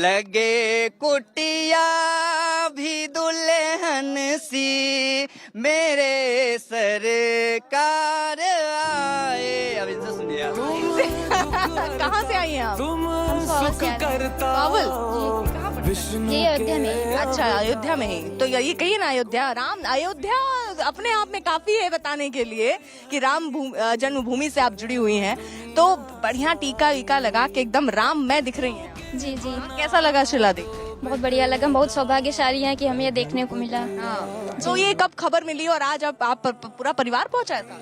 लगे कुटिया भी दुल्हन सी मेरे सरकार आए। अब इनसे सुनिए आप। कहाँ से आई हैं आप? ये अयोध्या में। अच्छा, अयोध्या में ही। तो यही कहिए ना, अयोध्या राम, अयोध्या अपने आप में काफी है बताने के लिए कि राम जन्मभूमि से आप जुड़ी हुई हैं। तो बढ़िया टीका वीका लगा के एकदम राम मैं दिख रही हैं। जी जी, कैसा लगा शिला देख? बहुत बढ़िया लगा। बहुत सौभाग्यशाली हैं कि हमें ये देखने को मिला। तो ये कब खबर मिली और आज आप पूरा परिवार पहुंचा था?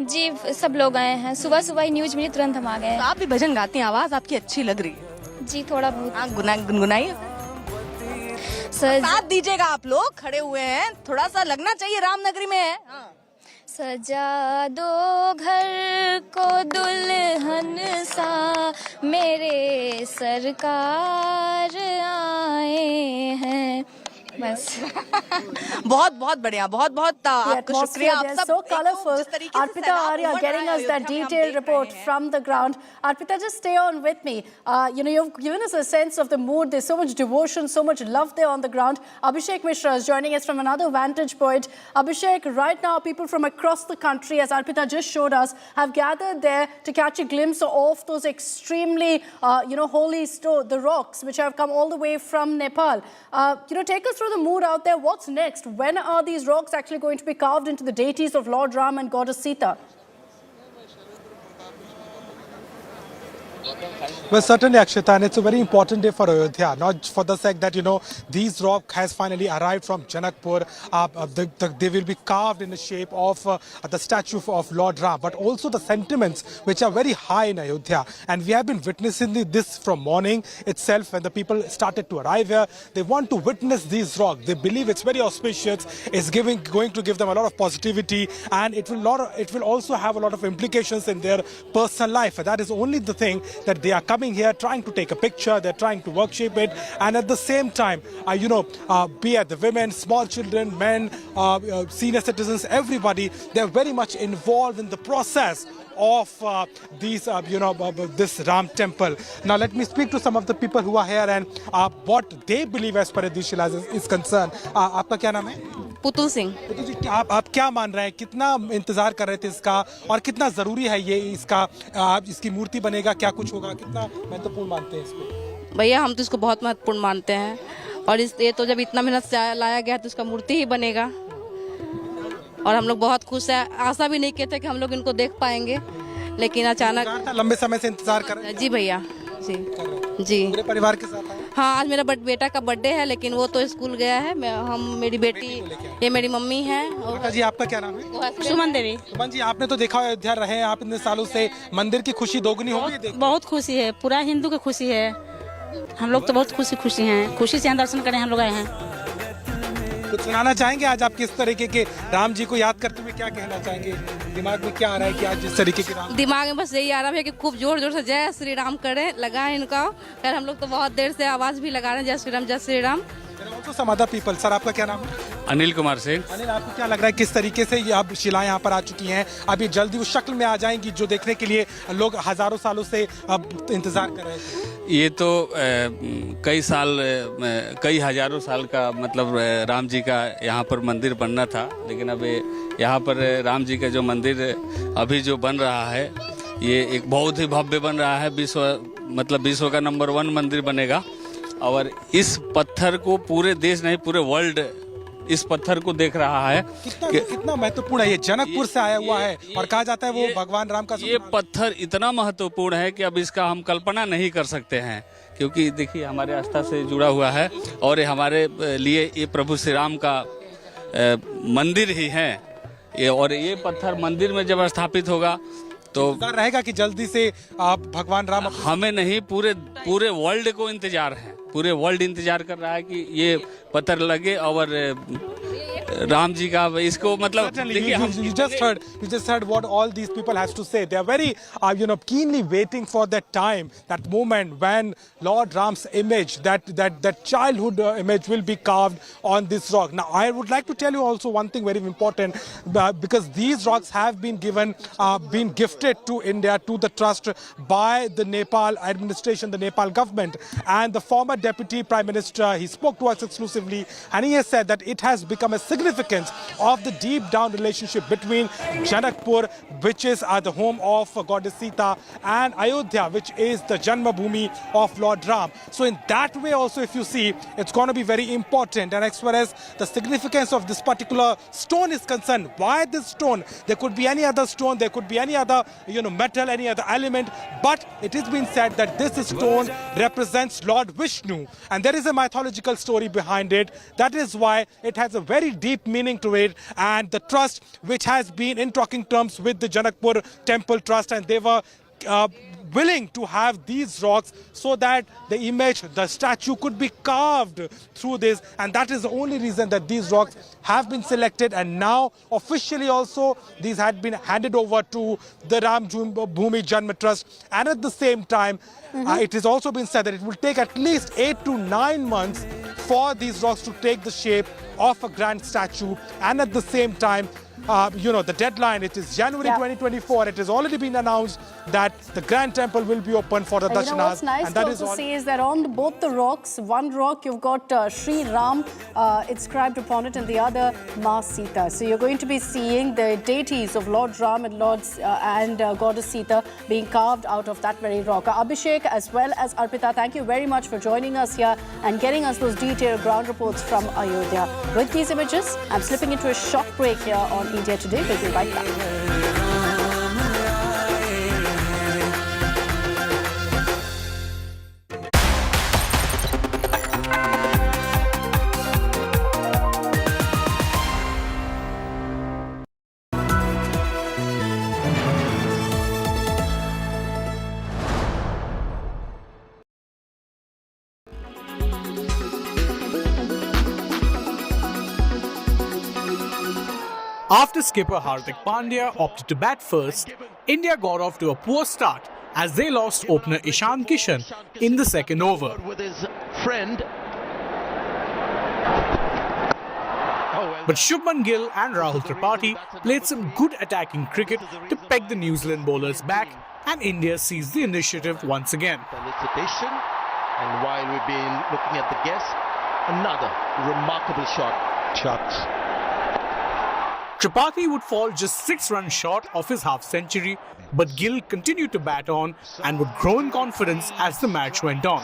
जी, सब लोग आए हैं। सुबह सुबह ही न्यूज मिली, तुरंत हम आ गए। तो आप भी भजन गाती हैं, आवाज आपकी अच्छी लग रही है। जी, थोड़ा बहुत। गुनगुनाइए। साथ दीजिएगा, आप लोग खड़े हुए हैं, थोड़ा सा लगना चाहिए रामनगरी में है। सजा दो घर को दुल्हन सा मेरे सरकार आए हैं। बस बहुत बहुत बढ़िया, बहुत बहुत आपको शुक्रिया। आप सब so colorful. Arpita Arya getting us that detailed report from the ground. Arpita, just stay on with me. You've given us a sense of the mood. There's so much devotion, so much love there on the ground. Abhishek Mishra is joining us from another vantage point. Abhishek, right now people from across the country, as Arpita just showed us, have gathered there to catch a glimpse of those extremely, holy the rocks which have come all the way from Nepal. Take us through the mood out there. What's next? When are these rocks actually going to be carved into the deities of Lord Ram and Goddess Sita? Well, certainly, Akshita, and it's a very important day for Ayodhya, not for the sake that, these rock has finally arrived from Janakpur. They will be carved in the shape of the statue of Lord Ram, but also the sentiments which are very high in Ayodhya. And we have been witnessing this from morning itself when the people started to arrive here. They want to witness these rocks. They believe it's very auspicious. It's going to give them a lot of positivity, and it will also have a lot of implications in their personal life. That is only the thing, that they are coming here trying to take a picture, they're trying to worship it, and at the same time, be it the women, small children, men, senior citizens, everybody, they're very much involved in the process of this Ram temple. Now let me speak to some of the people who are here and what they believe as far as this Shila is concerned. आपका क्या नाम है? पुतुल सिंह। पुतुल जी, आप क्या मान रहे हैं, कितना इंतजार कर रहे थे इसका, और कितना जरूरी है ये इसकी मूर्ति बनेगा, क्या कुछ होगा, कितना महत्वपूर्ण मानते हैं इसको? भैया, हम तो इसको बहुत महत्वपूर्ण मानते हैं, और ये तो जब इतना मेहनत से लाया गया तो इसका मूर्ति ही बनेगा, और हम लोग बहुत खुश हैं। आशा भी नहीं कहते कि हम लोग इनको देख पाएंगे, लेकिन अचानक लंबे समय से इंतजार कर रहे हैं। जी भैया, जी पूरे परिवार के साथ आए? हाँ, आज मेरा बेटा का बर्थडे है, लेकिन वो तो स्कूल गया है। मेरी बेटी, ये मेरी मम्मी है। और जी, आपका क्या नाम है? सुमन देवी। सुमन जी, आपने तो देखा अयोध्या रहे हैं आप इतने सालों से, मंदिर की खुशी दोगुनी हो गई? बहुत खुशी है, पूरा हिंदू की खुशी है। हम लोग तो बहुत खुशी हैं, खुशी से यहाँ दर्शन करने हम लोग आए हैं। कुछ सुनाना चाहेंगे आज आप किस तरीके के राम जी को याद करते हुए, क्या कहना चाहेंगे? दिमाग में क्या आ रहा है कि आज जिस तरीके के राम? दिमाग में बस यही आ रहा है कि खूब जोर जोर से जय श्री राम करें, लगाएं इनका। खैर हम लोग तो बहुत देर से आवाज भी लगा रहे हैं, जय श्री राम, जय Shri Ram. Some other people. Sir, आपका क्या नाम है? अनिल कुमार सिंह। अनिल, आपको क्या लग रहा है किस तरीके से ये अब शिलाएं यहाँ पर आ चुकी हैं, अब ये जल्दी उस शक्ल में आ जाएंगी जो देखने के लिए लोग हजारों सालों से अब इंतजार कर रहे थे? ये तो कई हजारों साल का मतलब राम जी का यहाँ पर मंदिर बनना था, लेकिन अब यहाँ पर राम जी का जो मंदिर अभी जो बन रहा है, ये एक बहुत ही भव्य बन रहा है। विश्व का नंबर 1 मंदिर बनेगा, और इस पत्थर को पूरे देश नहीं, पूरे वर्ल्ड इस पत्थर को देख रहा है। कितना महत्वपूर्ण है ये? जनकपुर से आया हुआ है और कहा जाता है वो भगवान राम का। ये पत्थर इतना महत्वपूर्ण है कि अब इसका हम कल्पना नहीं कर सकते हैं, क्योंकि देखिए हमारे आस्था से जुड़ा हुआ है, और हमारे लिए ये प्रभु श्री राम का मंदिर ही है। और ये पत्थर मंदिर में जब स्थापित होगा तो रहेगा कि जल्दी से आप भगवान राम, हमें नहीं, पूरे वर्ल्ड को इंतजार है, पूरे वर्ल्ड इंतजार कर रहा है कि ये पत्थर लगे और राम जी का इसको मतलब Certainly, देखिए you just heard what all these people have to say. They are very, keenly waiting for that time, that moment when Lord Ram's image, that childhood image, will be carved on this rock. Now, I would like to tell you also one thing very important, because these rocks have been been gifted to India, to the trust, by the Nepal administration, the Nepal government, and the former Deputy Prime Minister. He spoke to us exclusively, and he has said that it has become a significance of the deep down relationship between Janakpur, which is the home of Goddess Sita, and Ayodhya, which is the Janmabhoomi of Lord Ram. So in that way also, if you see, it's going to be very important. And as far as the significance of this particular stone is concerned, why this stone? There could be any other stone, there could be any other metal, any other element, but it has been said that this stone represents Lord Vishnu, and there is a mythological story behind it. That is why it has a very deep meaning to it, and the trust, which has been in talking terms with the Janakpur Temple Trust, and they were willing to have these rocks so that the image, the statue, could be carved through this, and that is the only reason that these rocks have been selected. And now officially also these had been handed over to the Janmabhoomi Janma Trust, and at the same time it has also been said that it will take at least 8 to 9 months for these rocks to take the shape of a grand statue. And at the same time, the deadline, it is January 2024. It has already been announced that the Grand Temple will be open for the darshanas. What's nice to also see is that on both the rocks, one rock you've got Shri Ram inscribed upon it, and the other Ma Sita. So you're going to be seeing the deities of Lord Ram and Goddess Sita being carved out of that very rock. Abhishek as well as Arpita, thank you very much for joining us here and getting us those detailed ground reports from Ayodhya. With these images, I'm slipping into a short break here on India Today. We'll be right back. After skipper Hardik Pandya opted to bat first, India got off to a poor start as they lost opener Ishan Kishan in the second over. With his friend. But Shubman Gill and Rahul Tripathi played some good attacking cricket to peg the New Zealand bowlers back, and India seized the initiative once again. Felicitation. And while we've been looking at the guests, another remarkable shots. Tripathi would fall just 6 runs short of his half-century, but Gill continued to bat on and would grow in confidence as the match went on.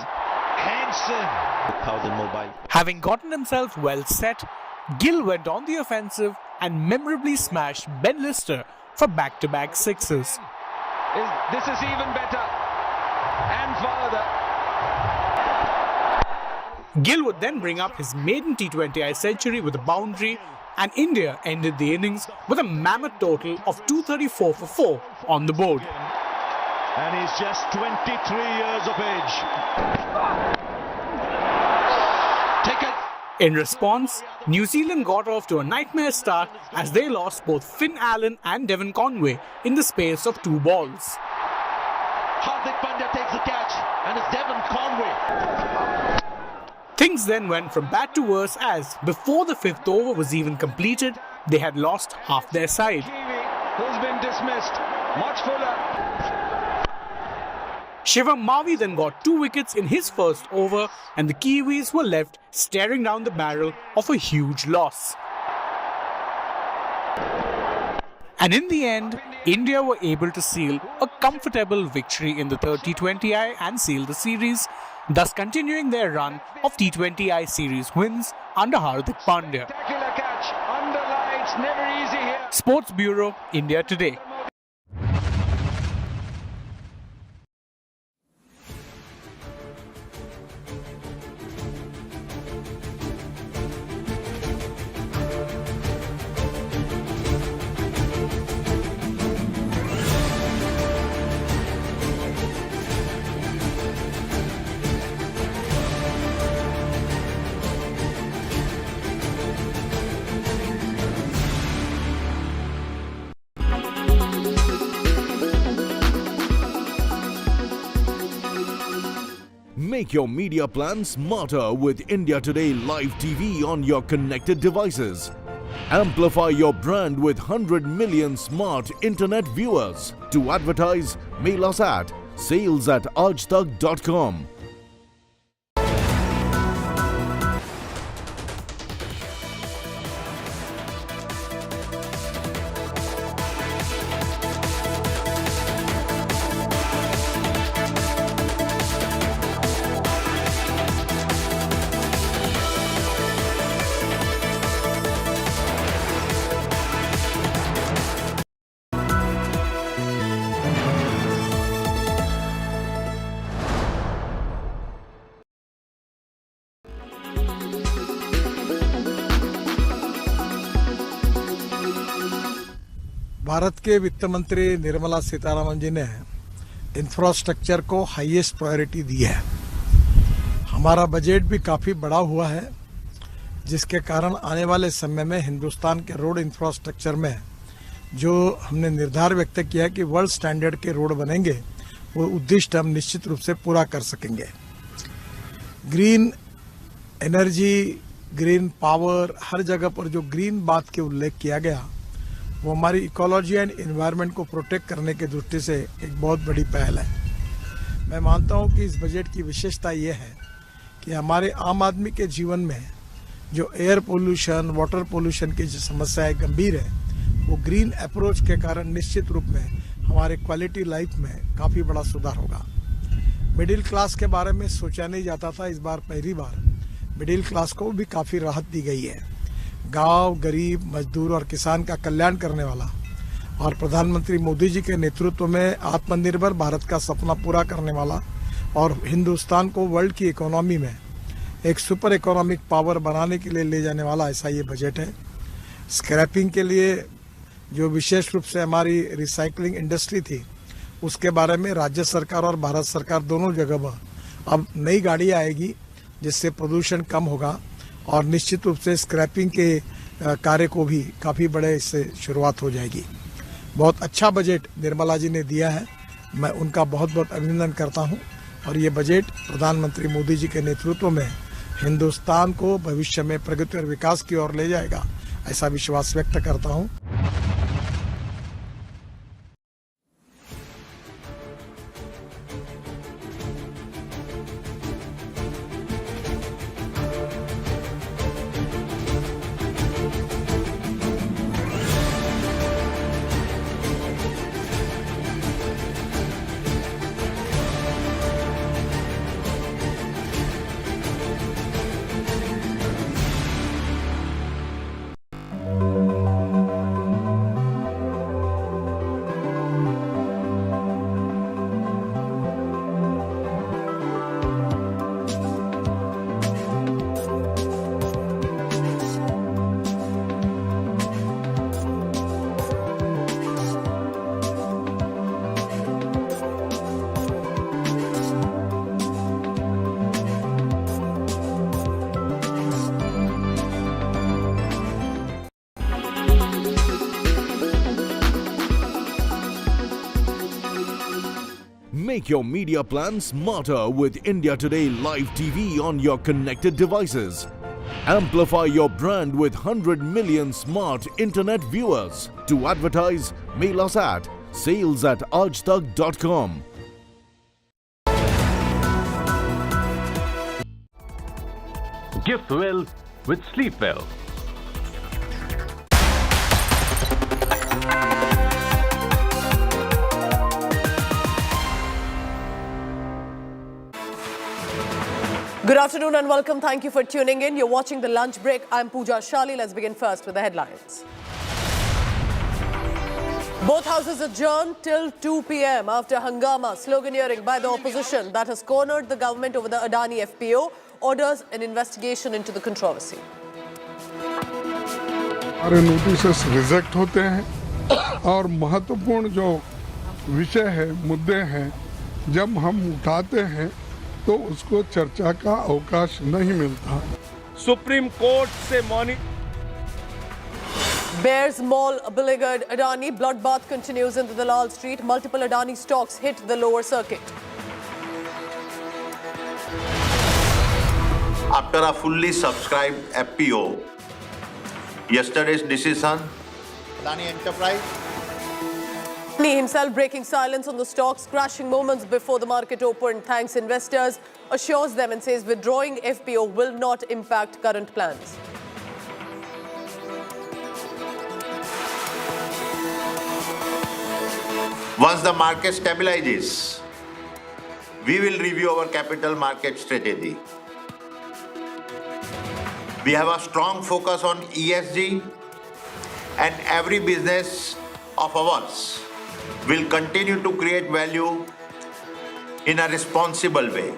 Having gotten himself well set, Gill went on the offensive and memorably smashed Ben Lister for back-to-back sixes. This is even better and further. Gill would then bring up his maiden T20I century with a boundary, and India ended the innings with a mammoth total of 234 for 4 on the board. And he's just 23 years of age. Take it. In response, New Zealand got off to a nightmare start as they lost both Finn Allen and Devon Conway in the space of 2 balls. Hardik Pandya takes the catch, and it's Devon Conway. Things then went from bad to worse as, before the 5th over was even completed, they had lost half their side. Who's been dismissed? Much fuller. Shivam Mavi then got 2 wickets in his first over, and the Kiwis were left staring down the barrel of a huge loss. And in the end, India were able to seal a comfortable victory in the third T20I and seal the series, thus continuing their run of T20I series wins under Hardik Pandya. Spectacular catch. Under lights. Never easy here. Sports Bureau, India Today. Make your media plan smarter with India Today Live TV on your connected devices. Amplify your brand with 100 million smart internet viewers. To advertise, mail us at sales@aajtak.com. Bharat के वित्त मंत्री निर्मला सीतारमण जी ने infrastructure को highest priority दी है। हमारा budget भी काफ़ी बड़ा हुआ है, जिसके कारण आने वाले समय में हिंदुस्तान के रोड इंफ्रास्ट्रक्चर में जो हमने निर्धार व्यक्त किया कि वर्ल्ड स्टैंडर्ड के रोड बनेंगे, वो उद्दिष्ट हम निश्चित रूप से पूरा कर सकेंगे। ग्रीन एनर्जी, ग्रीन पावर, हर जगह पर जो ग्रीन बात के उल्लेख किया गया, वो हमारी इकोलॉजी एंड एनवायरनमेंट को प्रोटेक्ट करने की दृष्टि से एक बहुत बड़ी पहल है। मैं मानता हूं कि इस बजट की विशेषता ये है कि हमारे आम आदमी के जीवन में जो एयर पोल्यूशन, वाटर पोल्यूशन की जो समस्याएं गंभीर है, वो ग्रीन अप्रोच के कारण निश्चित रूप में हमारे क्वालिटी लाइफ में काफ़ी बड़ा सुधार होगा। मिडिल क्लास के बारे में सोचा नहीं जाता था, इस बार पहली बार मिडिल क्लास को भी काफ़ी राहत दी गई है। गांव, गरीब, मजदूर और किसान का कल्याण करने वाला और प्रधानमंत्री मोदी जी के नेतृत्व में आत्मनिर्भर भारत का सपना पूरा करने वाला और हिंदुस्तान को वर्ल्ड की इकोनॉमी में एक सुपर इकोनॉमिक पावर बनाने के लिए ले जाने वाला ऐसा ये बजट है। स्क्रैपिंग के लिए जो विशेष रूप से हमारी रिसाइकलिंग इंडस्ट्री थी, उसके बारे में राज्य सरकार और भारत सरकार दोनों जगह अब नई गाड़ी आएगी, जिससे प्रदूषण कम होगा और निश्चित रूप से स्क्रैपिंग के कार्य को भी काफ़ी बड़े इससे शुरुआत हो जाएगी। बहुत अच्छा बजट निर्मला जी ने दिया है, मैं उनका बहुत बहुत अभिनंदन करता हूं और ये बजट प्रधानमंत्री मोदी जी के नेतृत्व में हिंदुस्तान को भविष्य में प्रगति और विकास की ओर ले जाएगा, ऐसा विश्वास व्यक्त करता हूं। Make your media plan smarter with India Today Live TV on your connected devices. Amplify your brand with 100 million smart internet viewers. To advertise, mail us at sales@aajtak.com. Gift well with Sleep Well. Good afternoon and welcome. Thank you for tuning in. You're watching the lunch break. I'm Pooja Shali. Let's begin first with the headlines. Both houses adjourned till 2 p.m. after hangama, sloganeering by the opposition that has cornered the government over the Adani FPO, orders an investigation into the controversy. हमारे notices reject होते हैं और महत्वपूर्ण जो विषय है, मुद्दे हैं, जब हम उठाते हैं तो उसको चर्चा का अवकाश नहीं मिलता। सुप्रीम कोर्ट से Bears Mall beleaguered Adani. Bloodbath continues in the Dalal Street. Multiple Adani stocks hit the lower circuit. after a fully subscribed FPO. Yesterday's decision, Adani Enterprise. Adani himself breaking silence on the stocks, crashing moments before the market opened, thanks investors, assures them and says withdrawing FPO will not impact current plans. Once the market stabilizes, we will review our capital market strategy. We have a strong focus on ESG, and every business of ours will continue to create value in a responsible way.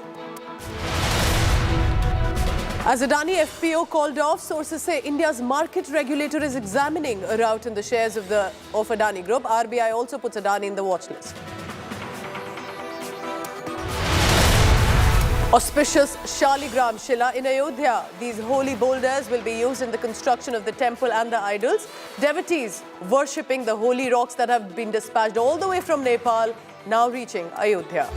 As Adani FPO called off, sources say India's market regulator is examining a rout in the shares of Adani Group. RBI also puts Adani in the watch list. Auspicious Shaligram Shila in Ayodhya. These holy boulders will be used in the construction of the temple and the idols. Devotees worshipping the holy rocks that have been dispatched all the way from Nepal, now reaching Ayodhya.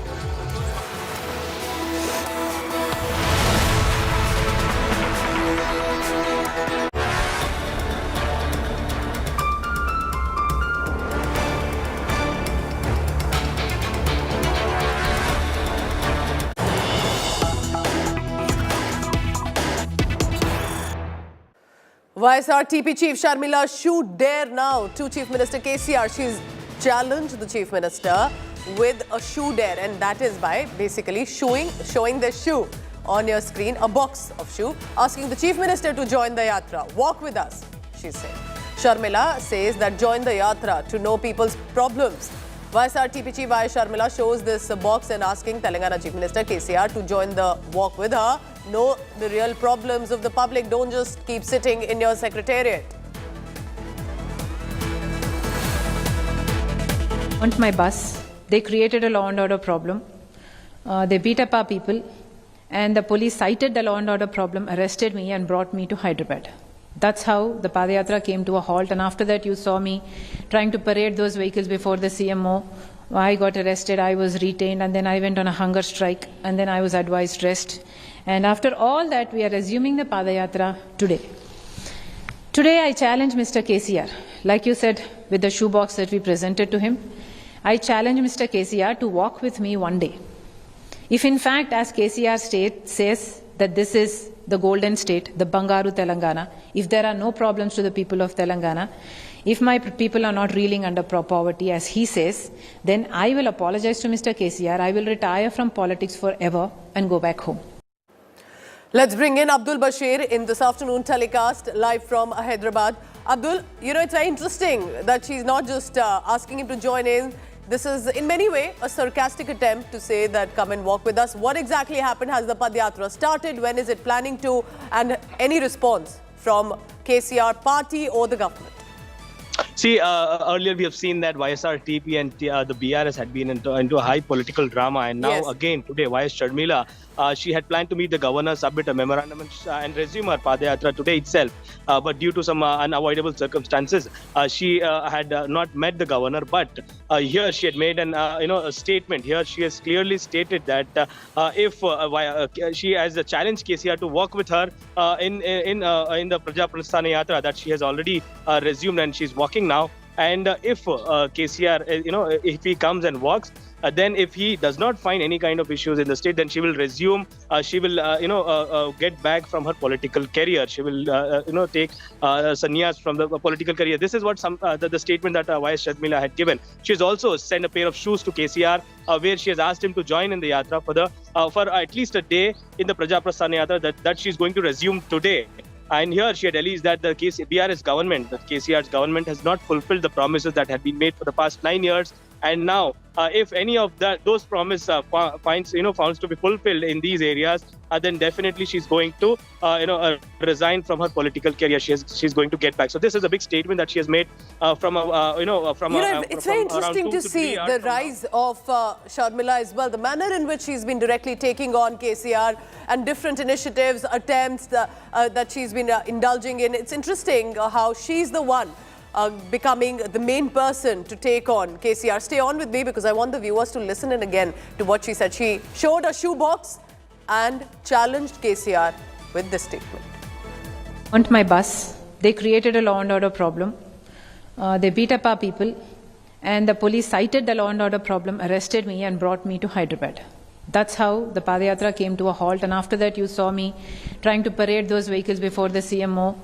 YSRTP Chief Sharmila shoot dare now to Chief Minister KCR. She's challenged the Chief Minister with a shoe dare, and that is by basically showing the shoe on your screen, a box of shoe, asking the Chief Minister to join the yatra. Walk with us, she said. Sharmila says that join the yatra to know people's problems. YSRTP Chief Y. Sharmila shows this box and asking Telangana Chief Minister KCR to join the walk with her. Know the real problems of the public. Don't just keep sitting in your secretariat. On my bus, they created a law and order problem. They beat up our people, and the police cited the law and order problem, arrested me and brought me to Hyderabad. That's how the Padayatra came to a halt, and after that you saw me trying to parade those vehicles before the CMO. I got arrested, I was retained, and then I went on a hunger strike, and then I was advised rest. And after all that, we are resuming the Padayatra today. Today I challenge Mr. KCR, like you said, with the shoebox that we presented to him, I challenge Mr. KCR to walk with me one day. If in fact, as KCR says that this is the golden state, the Bangaru Telangana, if there are no problems to the people of Telangana, if my people are not reeling under poverty, as he says, then I will apologize to Mr. KCR, I will retire from politics forever and go back home. Let's bring in Abdul Bashir in this afternoon telecast live from Hyderabad. Abdul, you know, it's very interesting that she's not just asking him to join in. This is in many ways a sarcastic attempt to say that come and walk with us. What exactly happened? Has the Padyatra started? When is it planning to? And any response from KCR party or the government? See, earlier we have seen that YSRTP and the BRS had been into a high political drama, and now again today YS Sharmila, she had planned to meet the governor, submit a memorandum and resume her Padayatra today itself, but due to some unavoidable circumstances, she had not met the governor. But here she had made a statement. Here she has clearly stated that if she has challenged KCR to walk with her in the Praja Prasthana Yatra that she has already resumed, and she's walking now. And if KCR, if he comes and walks, then if he does not find any kind of issues in the state, then she will resume. She will, get back from her political career. She will, take sannyas from the political career. This is what the statement that YS Sharmila had given. She has also sent a pair of shoes to KCR, where she has asked him to join in the yatra for at least a day in the Praja Prasthana Yatra that she's going to resume today. And here she had alleged that the BRS government, the KCR's government, has not fulfilled the promises that had been made for the past 9 years. And now, if any of those promises finds to be fulfilled in these areas, then definitely she's going to resign from her political career. She's going to get back. So this is a big statement that she has made it's very interesting to see the rise of Sharmila as well, the manner in which she's been directly taking on KCR and different initiatives, attempts that she's been indulging in. It's interesting how she's the one becoming the main person to take on KCR. Stay on with me because I want the viewers to listen in again to what she said. She showed a shoebox and challenged KCR with this statement. On my bus, they created a law and order problem. They beat up our people, and the police cited the law and order problem, arrested me and brought me to Hyderabad. That's how the Padayatra came to a halt, and after that you saw me trying to parade those vehicles before the CMO.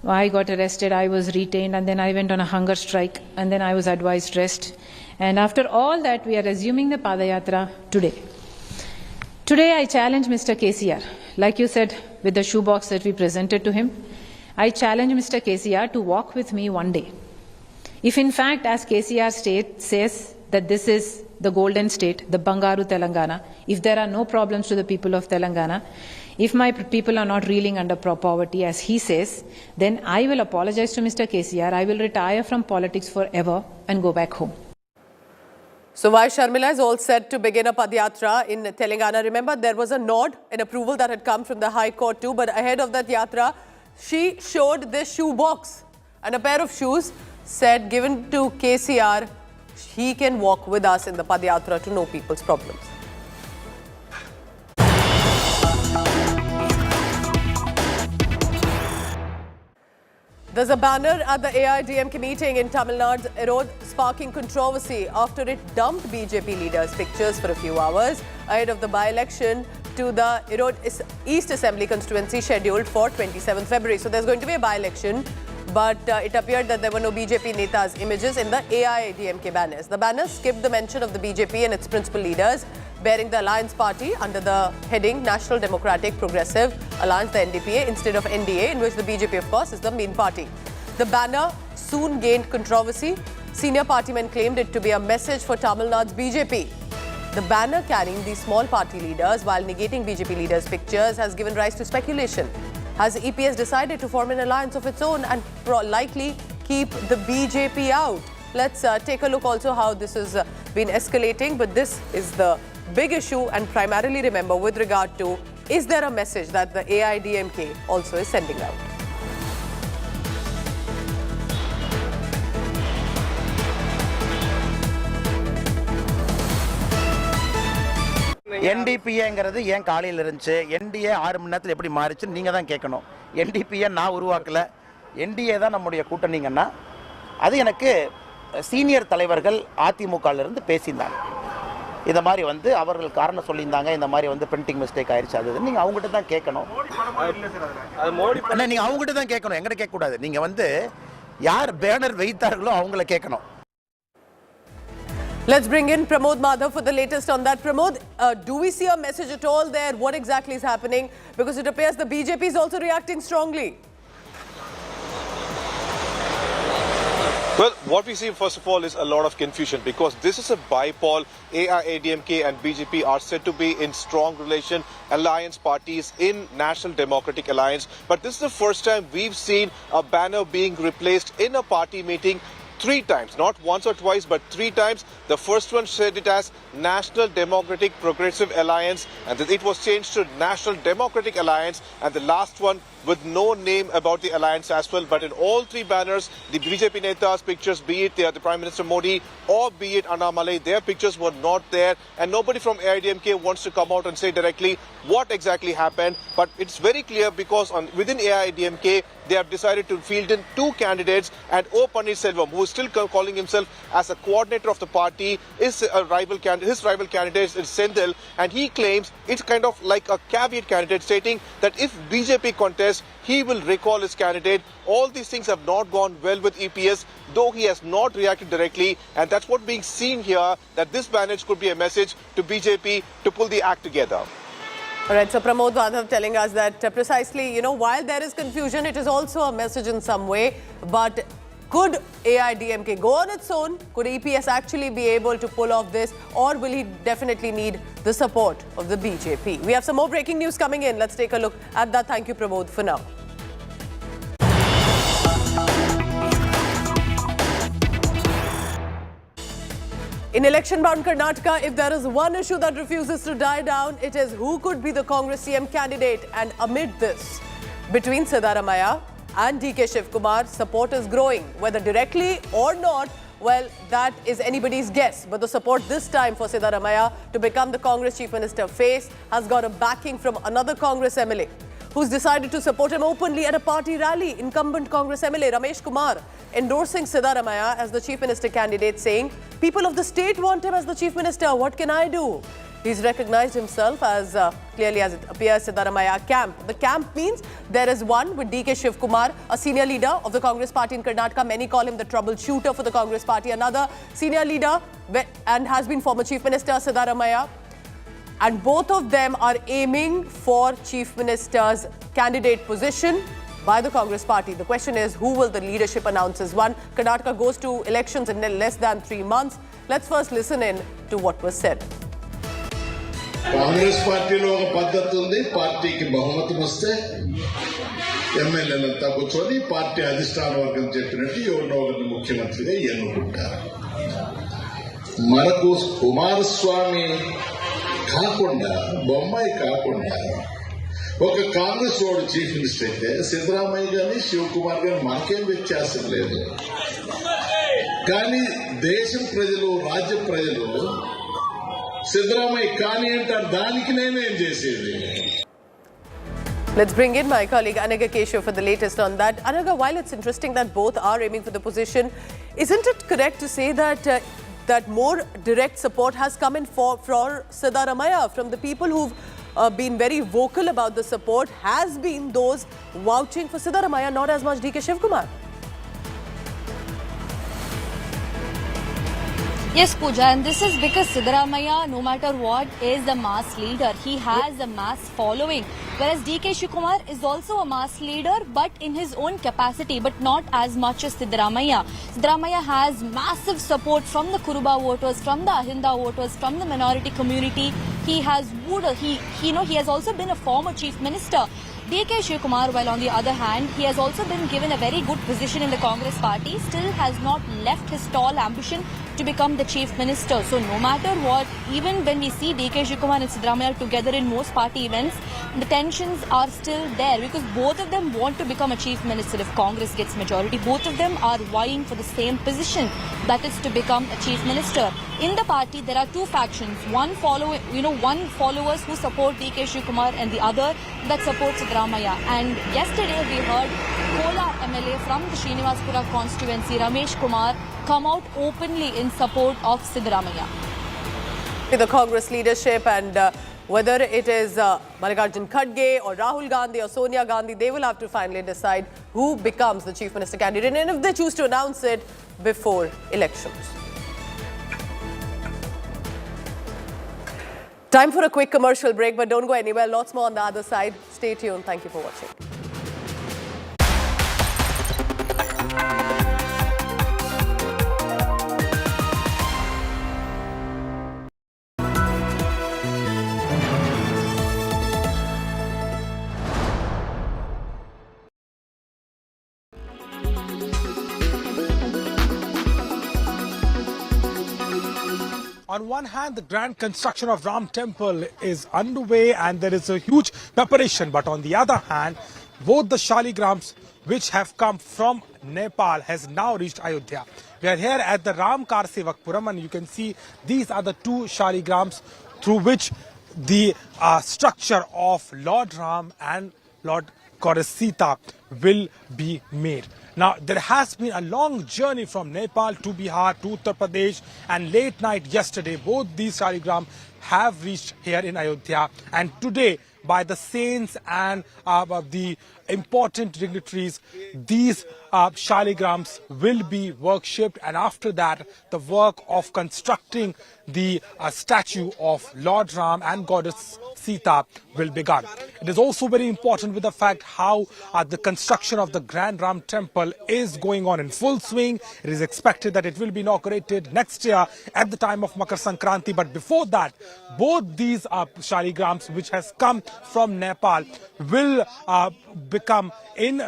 I got arrested, I was retained, and then I went on a hunger strike, and then I was advised rest. And after all that, we are resuming the Padayatra today. Today I challenge Mr. KCR, like you said, with the shoebox that we presented to him. I challenge Mr. KCR to walk with me one day. If in fact, as KCR says, that this is the golden state, the Bangaru Telangana, if there are no problems to the people of Telangana, if my people are not reeling under poverty, as he says, then I will apologize to Mr. KCR, I will retire from politics forever and go back home. So Y Sharmila is all set to begin a Padyatra in Telangana. Remember, there was a nod and approval that had come from the High Court too, but ahead of that yatra, she showed this shoe box and a pair of shoes, said given to KCR, he can walk with us in the Padyatra to know people's problems. There's a banner at the AIDMK meeting in Tamil Nadu's Erode sparking controversy after it dumped BJP leaders' pictures for a few hours ahead of the by-election to the Erode East Assembly constituency scheduled for 27th February. So there's going to be a by-election, but it appeared that there were no BJP netas' images in the AIDMK banners. The banners skipped the mention of the BJP and its principal leaders, bearing the Alliance Party under the heading National Democratic Progressive Alliance, the NDPA, instead of NDA, in which the BJP, of course, is the main party. The banner soon gained controversy. Senior party men claimed it to be a message for Tamil Nadu's BJP. The banner carrying these small party leaders while negating BJP leaders' pictures has given rise to speculation. Has EPS decided to form an alliance of its own and likely keep the BJP out? Let's take a look also how this has been escalating, but this is the big issue, and primarily remember with regard to, is there a message that the AIDMK also is sending out? NDPங்கிறது ஏன் காலையில் இருந்துச்சு, NDA 6 மணி நேரத்தில் எப்படி மாறிச்சுன்னு நீங்கள் தான் கேட்கணும். NDPயை நான் உருவாக்கல, NDA தான் நம்முடைய கூட்டணிங்கன்னா அது எனக்கு சீனியர் தலைவர்கள் அதிமுகவிலிருந்து பேசியிருந்தாங்க. இந்த மாதிரி வந்து அவர்கள் காரணம் சொல்லியிருந்தாங்க, இந்த மாதிரி வந்து பிரிண்டிங் மிஸ்டேக் ஆயிடுச்சு, அது நீங்கள் அவங்ககிட்ட தான் கேட்கணும். நீங்கள் அவங்ககிட்ட தான் கேட்கணும், எங்கிட்ட கேட்கக்கூடாது. நீங்கள் வந்து யார் பேனர் வைத்தார்களோ அவங்கள கேட்கணும். Let's bring in Pramod Madhav for the latest on that. Pramod, do we see a message at all there? What exactly is happening? Because it appears the BJP is also reacting strongly. Well, what we see first of all is a lot of confusion because this is a bipole. AIADMK and BJP are said to be in strong relation, alliance parties in National Democratic Alliance. But this is the first time we've seen a banner being replaced in a party meeting 3 times, not once or twice, but 3 times. The first one said it as National Democratic Progressive Alliance, and then it was changed to National Democratic Alliance, and the last one with no name about the alliance as well. But in all 3 banners, the BJP Neta's pictures, be it the Prime Minister Modi or be it Annamalai, their pictures were not there, and nobody from AIDMK wants to come out and say directly what exactly happened. But it's very clear because within AIDMK, they have decided to field in 2 candidates, and O. Pannirselvam, who is still calling himself as a coordinator of the party, is a rival candidate. His rival candidate is Sendil, and he claims it's kind of like a caveat candidate, stating that if BJP contests, he will recall his candidate. All these things have not gone well with EPS, though he has not reacted directly, and that's what being seen here, that this banner could be a message to BJP to pull the act together. All right, so Pramod Madhav telling us that precisely, while there is confusion, it is also a message in some way. But could AIDMK go on its own? Could EPS actually be able to pull off this? Or will he definitely need the support of the BJP? We have some more breaking news coming in. Let's take a look at that. Thank you, Pramod, for now. In election-bound Karnataka, if there is one issue that refuses to die down, it is who could be the Congress CM candidate. And amid this, between Siddaramaiah and DK Shivkumar, support is growing. Whether directly or not, well, that is anybody's guess. But the support this time for Siddaramaiah to become the Congress Chief Minister face has got a backing from another Congress MLA. who's decided to support him openly at a party rally. Incumbent Congress MLA Ramesh Kumar endorsing Siddaramaiah as the Chief Minister candidate, saying, "People of the state want him as the Chief Minister. What can I do?" He's recognized himself as, clearly as it appears, Siddaramaiah camp. The camp means there is one with DK Shivkumar, a senior leader of the Congress party in Karnataka. Many call him the troubleshooter for the Congress party. Another senior leader and has been former Chief Minister Siddaramaiah. And both of them are aiming for Chief Minister's candidate position by the Congress party. The question is, who will the leadership announce as one? Karnataka goes to elections in less than 3 months. Let's first listen in to what was said. Congress పార్టీలో ఒక పద్ధతి ఉంది. పార్టీకి బహుమతం వస్తే ఎమ్మెల్యేలంతా కూర్చొని party అధిష్టాన వర్గం చెప్పినట్టు ఎవరినో ఒకరిని ముఖ్యమంత్రిగా ఎన్నుకుంటారు. మనకు కుమారస్వామి కాకుండా, బొమ్మాయి కాకుండా ఒక కాంగ్రెస్ వాడు చీఫ్ మినిస్టర్ అయితే సిద్ధరామయ్య గాని శివకుమార్ గాని మనకేం వ్యత్యాసం లేదు. కానీ దేశం ప్రజలు, రాజ్య ప్రజలు సిద్ధరామయ్య కాని అంటారు. దానికి నేనేం చేసేది? Let's bring in my colleague Anaga Keshav for the latest on that. Anaga, while it's interesting that both are aiming for the position, isn't it correct to say that that more direct support has come in for Siddaramaiah from the people who've been very vocal about the support has been those vouching for Siddaramaiah, not as much DK Shivkumar? Yes, Pooja, and this is because Siddaramaiah, no matter what, is a mass leader. He has a mass following. Whereas DK Shivkumar is also a mass leader, but in his own capacity, but not as much as Siddaramaiah. Siddaramaiah has massive support from the Kuruba voters, from the Ahinda voters, from the minority community. He has he has also been a former chief minister. DK Shivkumar, while on the other hand, he has also been given a very good position in the Congress party, still has not left his tall ambition to become the chief minister. So no matter what, even when we see DK Shivkumar and Siddaramaiah together in most party events, the tensions are still there because both of them want to become a chief minister if Congress gets majority. Both of them are vying for the same position, that is to become a chief minister. In the party, there are two factions. One followers who support DK Shivkumar and the other that supports Siddaramaiah. And yesterday we heard Kolar MLA from the Srinivaspura constituency, Ramesh Kumar, come out openly in support of Siddaramaiah. The Congress leadership and whether it is Mallikarjun Kharge or Rahul Gandhi or Sonia Gandhi, they will have to finally decide who becomes the chief minister candidate and if they choose to announce it before elections. Time for a quick commercial break, but don't go anywhere. Lots more on the other side. Stay tuned. Thank you for watching. On one hand, the grand construction of Ram Temple is underway and there is a huge preparation. But on the other hand, both the Shaligrams which have come from Nepal has now reached Ayodhya. We are here at the Ram Kar Sevakpuram and you can see these are the two Shaligrams through which the structure of Lord Ram and Lord Goddess Sita will be made. Now, there has been a long journey from Nepal to Bihar to Uttar Pradesh, and late night yesterday, both these Shaligram have reached here in Ayodhya. And today, by the saints and the important dignitaries, these Shaligrams will be worshipped, and after that, the work of constructing the statue of Lord Ram and Goddess Sita will begin. It is also very important with the fact how the construction of the Grand Ram Temple is going on in full swing. It is expected that it will be inaugurated next year at the time of Makar Sankranti. But before that, both these Shaligrams which has come from Nepal will become in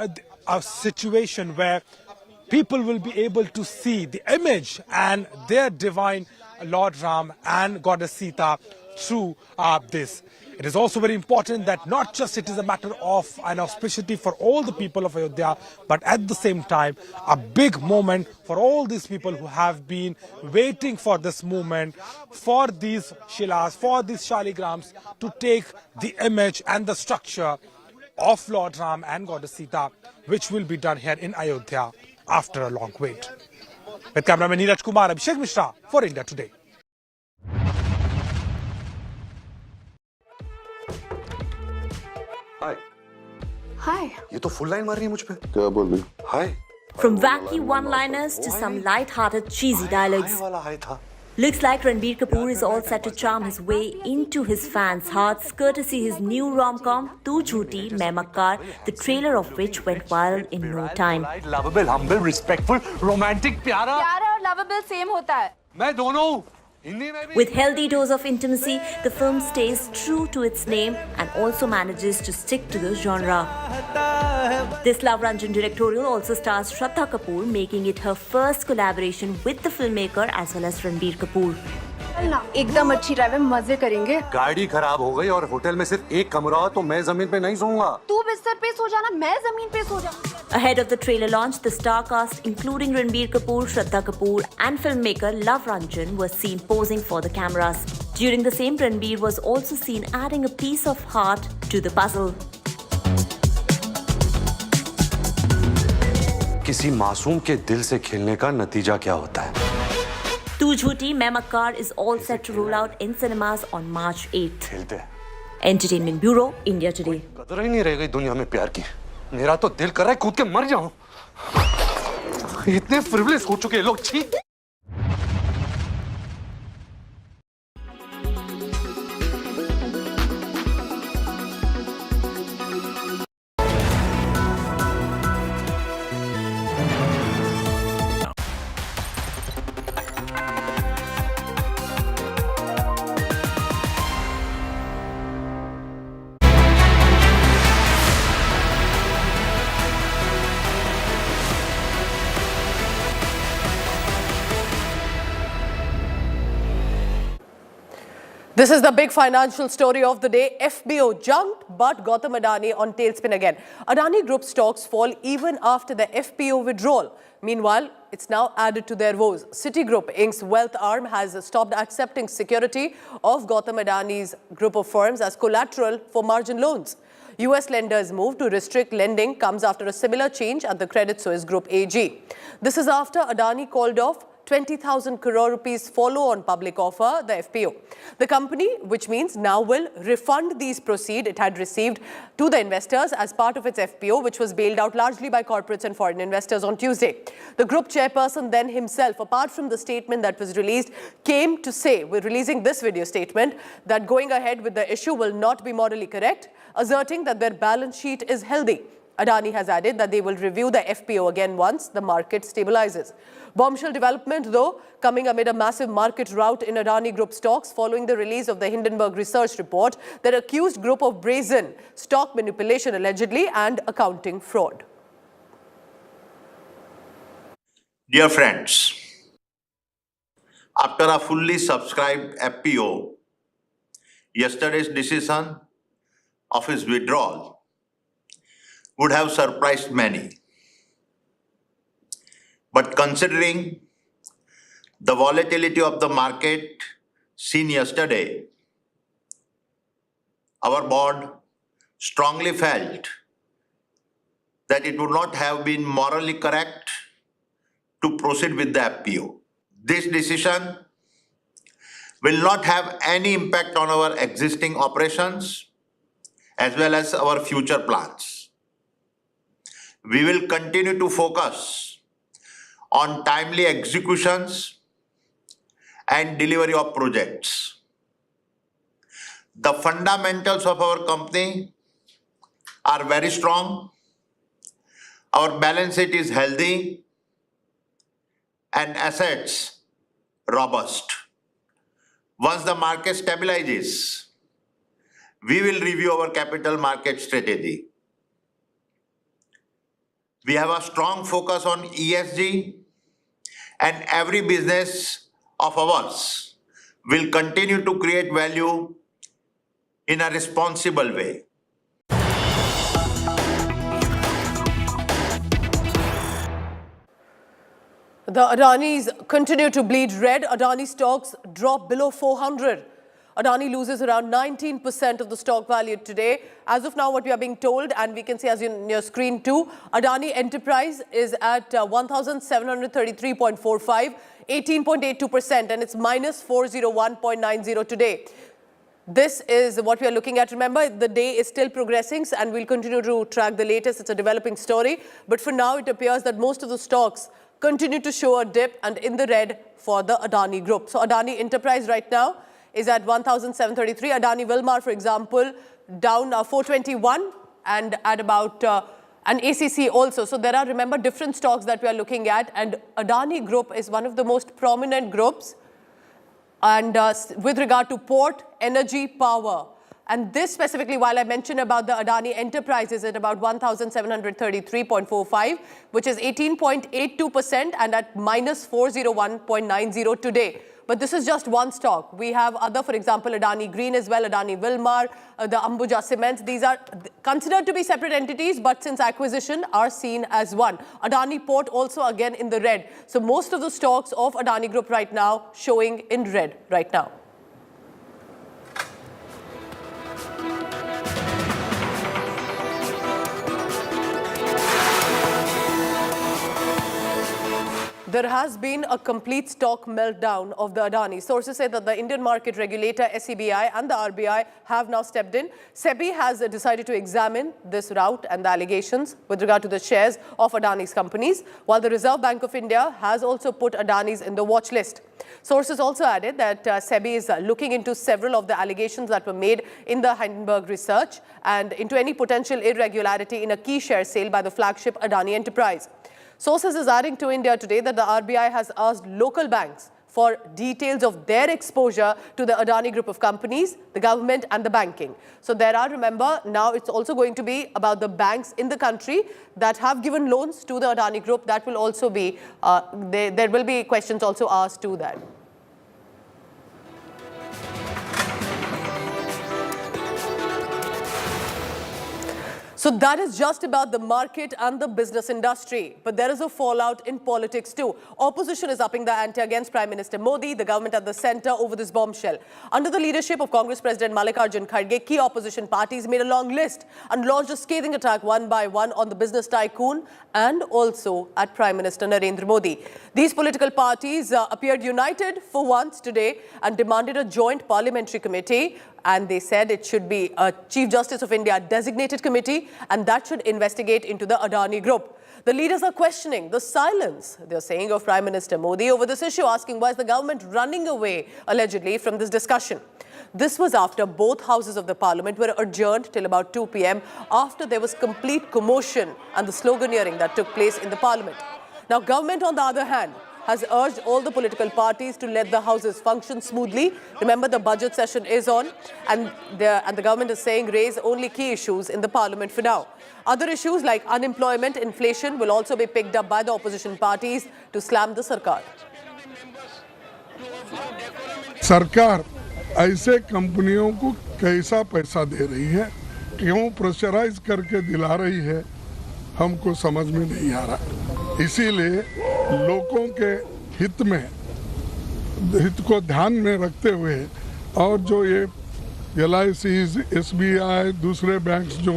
a situation where people will be able to see the image and their divine Lord Ram and Goddess Sita through this. It is also very important that not just it is a matter of an auspiciity for all the people of Ayodhya, but at the same time, a big moment for all these people who have been waiting for this moment, for these Shilas, for these Shaligrams to take the image and the structure of Lord Ram and Goddess Sita, which will be done here in Ayodhya after a long wait. With cameraman Neeraj Kumar, Abhishek Mishra for India Today. Hi Hi. ये तो full line मार रही है मुझ पे क्या बोल रही हाय From wacky one-liners to some light-hearted cheesy dialogues. वाला हाय था Looks like Ranbir Kapoor is all set to charm his way into his fans' hearts courtesy his new rom-com Tu Jhooti Main Makkar, the trailer of which went viral in no time. Lovable humble respectful romantic प्यारा प्यारा और lovable same होता है. मैं दोनों हूँ हिंदी में भी With healthy dose of intimacy, the film stays true to its name and also manages to stick to the genre. This Love Ranjan directorial also stars Shraddha Kapoor, making it her first collaboration with the filmmaker as well as Ranbir Kapoor. एकदम अच्छी drive है, मजे करेंगे. गाड़ी खराब हो गई और होटल में सिर्फ एक कमरा हो तो मैं जमीन पे नहीं सोऊंगा तू बिस्तर पे सो जाना, मैं जमीन पे सो जाऊंगी. Ahead of the trailer launch, the star cast, including Ranbir Kapoor, Shraddha Kapoor, and filmmaker Love Ranjan, was seen posing for the cameras. During the same, Ranbir was also seen adding a piece of heart to the puzzle. किसी मासूम के दिल से खेलने का नतीजा क्या होता है Tu Jhooti Main Makkar is all set to roll out in cinemas on March 8th. खेलते हैं Entertainment Bureau, India Today. कदर ही नहीं रह गई दुनिया में प्यार की मेरा तो दिल कर रहा है कूद के मर जाऊं इतने फ्रिवलेस हो चुके हैं लोग छी This is the big financial story of the day. FBO jumped, but Gautam Adani on tailspin again. Adani Group stocks fall even after the FPO withdrawal. Meanwhile, it's now added to their woes. Citigroup Inc.'s wealth arm has stopped accepting security of Gautam Adani's group of firms as collateral for margin loans. US lenders' move to restrict lending comes after a similar change at the Credit Suisse Group AG. This is after Adani called off 20,000 crore rupees follow-on public offer, the FPO. The company, which means now will refund these proceeds it had received to the investors as part of its FPO, which was bailed out largely by corporates and foreign investors on Tuesday. The group chairperson then himself, apart from the statement that was released, came to say, we're releasing this video statement, that going ahead with the issue will not be morally correct, asserting that their balance sheet is healthy. Adani has added that they will review the FPO again once the market stabilizes. Bombshell development, though, coming amid a massive market rout in Adani Group stocks following the release of the Hindenburg research report that accused group of brazen stock manipulation allegedly and accounting fraud. Dear friends, after a fully subscribed FPO, yesterday's decision of its withdrawal would have surprised many. But considering the volatility of the market seen yesterday, our board strongly felt that it would not have been morally correct to proceed with the FPO. This decision will not have any impact on our existing operations as well as our future plans. We will continue to focus on timely executions and delivery of projects. The fundamentals of our company are very strong. Our balance sheet is healthy and assets robust. Once the market stabilizes, we will review our capital market strategy. We have a strong focus on ESG, and every business of ours will continue to create value in a responsible way. The Adanis continue to bleed red. Adani stocks drop below 400. Adani loses around 19% of the stock value today. As of now, what we are being told, and we can see as in your screen too, Adani Enterprise is at 1,733.45, 18.82%, and it's minus 401.90 today. This is what we are looking at. Remember, the day is still progressing and we'll continue to track the latest. It's a developing story. But for now, it appears that most of the stocks continue to show a dip and in the red for the Adani Group. So Adani Enterprise right now is at 1,733. Adani Wilmar, for example, down 421 and at about and ACC also. So there are, remember, different stocks that we are looking at, and Adani Group is one of the most prominent groups and with regard to port, energy, power. And this specifically, while I mentioned about the Adani Enterprises at about 1,733.45, which is 18.82% and at minus 401.90 today. But this is just one stock. We have other, for example, Adani Green as well, Adani Wilmar, the Ambuja Cements. These are considered to be separate entities, but since acquisition are seen as one. Adani Port also again in the red. So most of the stocks of Adani Group right now showing in red right now. There has been a complete stock meltdown of the Adani. Sources say that the Indian market regulator, SEBI, and the RBI have now stepped in. SEBI has decided to examine this route and the allegations with regard to the shares of Adani's companies, while the Reserve Bank of India has also put Adani's in the watch list. Sources also added that SEBI is looking into several of the allegations that were made in the Hindenburg research and into any potential irregularity in a key share sale by the flagship Adani Enterprise. Sources is adding to India today that the RBI has asked local banks for details of their exposure to the Adani Group of companies, the government and the banking. So there are, remember, now it's also going to be about the banks in the country that have given loans to the Adani Group. That will also be, there will be questions also asked to that. So that is just about the market and the business industry. But there is a fallout in politics too. Opposition is upping the ante against Prime Minister Modi, the government at the centre, over this bombshell. Under the leadership of Congress President Mallikarjun Kharge, key opposition parties made a long list and launched a scathing attack one by one on the business tycoon and also at Prime Minister Narendra Modi. These political parties appeared united for once today and demanded a joint parliamentary committee. And they said it should be a Chief Justice of India designated committee and that should investigate into the Adani Group. The leaders are questioning the silence, they're saying, of Prime Minister Modi over this issue, asking why is the government running away, allegedly, from this discussion. This was after both houses of the parliament were adjourned till about 2 p.m. after there was complete commotion and the sloganeering that took place in the parliament. Now, government, on the other hand, has urged all the political parties to let the houses function smoothly. Remember, the budget session is on and the government is saying raise only key issues in the parliament for now. Other issues like unemployment, inflation will also be picked up by the opposition parties to slam the Sarkar. सरकार ऐसे कंपनियों को कैसा पैसा दे रही है, क्यों pressurise करके दिला रही है, हमको समझ में नहीं आ रहा। इसीलिए लोगों के हित को ध्यान में रखते हुए और जो ये LIC, SBI, दूसरे बैंक्स जो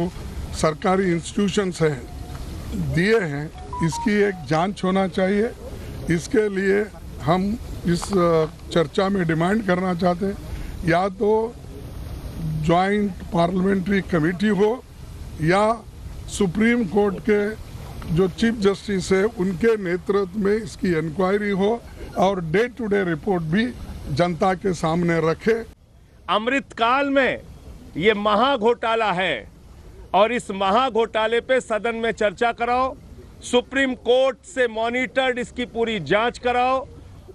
सरकारी इंस्टीट्यूशंस हैं दिए हैं, इसकी एक जांच होना चाहिए। इसके लिए हम इस चर्चा में डिमांड करना चाहते हैं या तो जॉइंट पार्लियामेंट्री कमेटी हो या सुप्रीम कोर्ट के जो चीफ जस्टिस है उनके नेतृत्व में इसकी इंक्वायरी हो और डे टू डे रिपोर्ट भी जनता के सामने रखे। अमृतकाल में ये महाघोटाला है और इस महाघोटाले पे सदन में चर्चा कराओ, सुप्रीम कोर्ट से मॉनिटर्ड इसकी पूरी जांच कराओ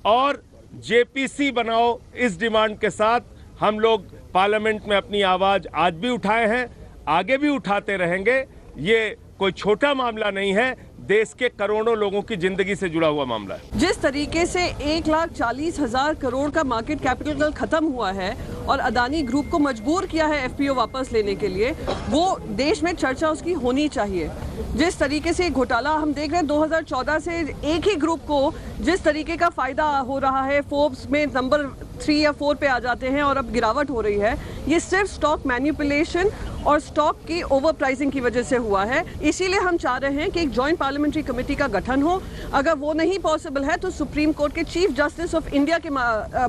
और जेपीसी बनाओ। इस डिमांड के साथ हम लोग पार्लियामेंट में अपनी आवाज आज भी उठाए हैं, आगे भी उठाते रहेंगे। ये कोई छोटा मामला नहीं है, देश के करोड़ों लोगों की जिंदगी से जुड़ा हुआ मामला है। जिस तरीके से 1,40,000 करोड़ का मार्केट कैपिटल खत्म हुआ है और अदानी ग्रुप को मजबूर किया है FPO वापस लेने के लिए, वो देश में चर्चा उसकी होनी चाहिए। जिस तरीके से घोटाला हम देख रहे हैं 2014 से एक ही ग्रुप को जिस तरीके का फायदा हो रहा है, फोर्ब्स में नंबर 3 या 4 पे आ जाते हैं और अब गिरावट हो रही है, ये सिर्फ स्टॉक मैनिपुलेशन और स्टॉक की ओवर प्राइसिंग की वजह से हुआ है। इसीलिए हम चाह रहे हैं कि एक जॉइंट पार्लियामेंट्री कमेटी का गठन हो। अगर वो नहीं पॉसिबल है तो सुप्रीम कोर्ट के चीफ जस्टिस ऑफ इंडिया के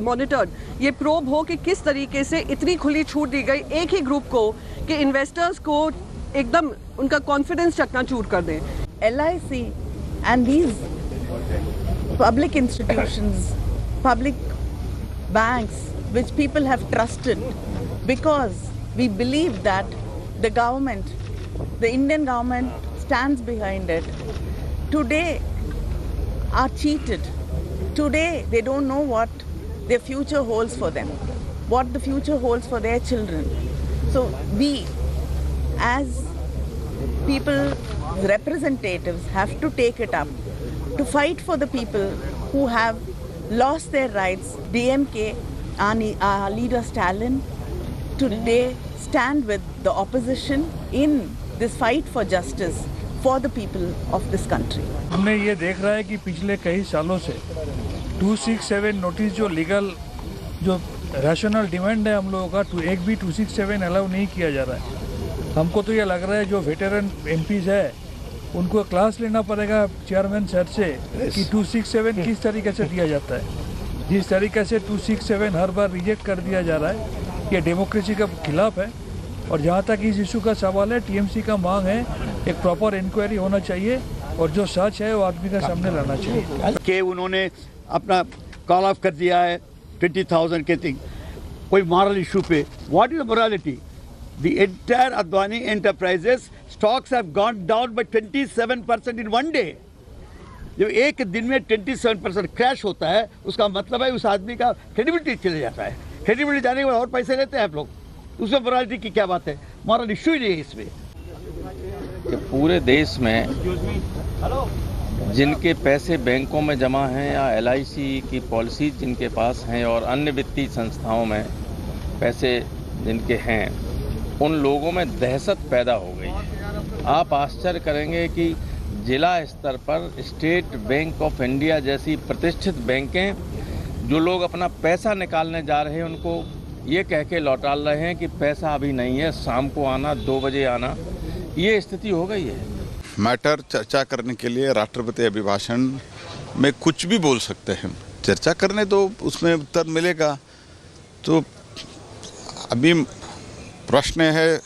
मॉनिटर्ड ये प्रोब हो कि किस तरीके से इतनी खुली छूट दी गई एक ही ग्रुप को कि इन्वेस्टर्स को एकदम उनका कॉन्फिडेंस चकनाचूर कर दें। LIC and these public institutions, public banks, which people have trusted because we believe that the government, the Indian government stands behind it, today are cheated. Today they don't know what their future holds for them, what the future holds for their children. So we, as people, representatives, have to take it up to fight for the people who have lost their rights. DMK, our leader Stalin, today stand with the opposition in this fight for justice for the people of this country. हमने ये देख रहा है कि पिछले कई सालों से 267 नोटिस जो लीगल जो रैशनल डिमांड है हम लोगों का एक भी 267 अलाउ नहीं किया जा रहा है। हमको तो ये लग रहा है जो वेटरन MPs है उनको क्लास लेना पड़ेगा चेयरमैन सर से कि 267 किस तरीके से दिया जाता है। जिस तरीके से 267 हर बार रिजेक्ट कर दिया जा रहा है ये डेमोक्रेसी के खिलाफ है। और जहाँ तक इस इशू का सवाल है TMC का मांग है एक प्रॉपर इंक्वायरी होना चाहिए और जो सच है वो आदमी के सामने लाना चाहिए। कि उन्होंने अपना कॉल ऑफ कर दिया है 20,000 के थिंग कोई मॉरल इशू पे। What is the morality? The entire Adani enterprises stocks have gone down by 27% in one day. जब एक दिन में 27% क्रैश होता है उसका मतलब है उस आदमी का क्रेडिबिलिटी चले जाता है। क्रेडिबिलिटी जाने के बाद और पैसे लेते हैं आप लोग, उसमें मोरालिटी की क्या बात है? मॉरल इशू ही नहीं है इसमें। कि पूरे देश में जिनके पैसे बैंकों में जमा हैं या LIC की पॉलिसीज जिनके पास हैं और अन्य वित्तीय संस्थाओं में पैसे जिनके हैं उन लोगों में दहशत पैदा हो गई है। आप आश्चर्य करेंगे कि जिला स्तर पर स्टेट बैंक ऑफ इंडिया जैसी प्रतिष्ठित बैंकें जो लोग अपना पैसा निकालने जा रहे हैं उनको ये कह के लौटा रहे हैं कि पैसा अभी नहीं है, शाम को आना, 2 बजे आना। ये स्थिति हो गई है। मैटर चर्चा करने के लिए राष्ट्रपति अभिभाषण में कुछ भी बोल सकते हैं। चर्चा करने तो उसमें उत्तर मिलेगा। तो अभी प्रश्न है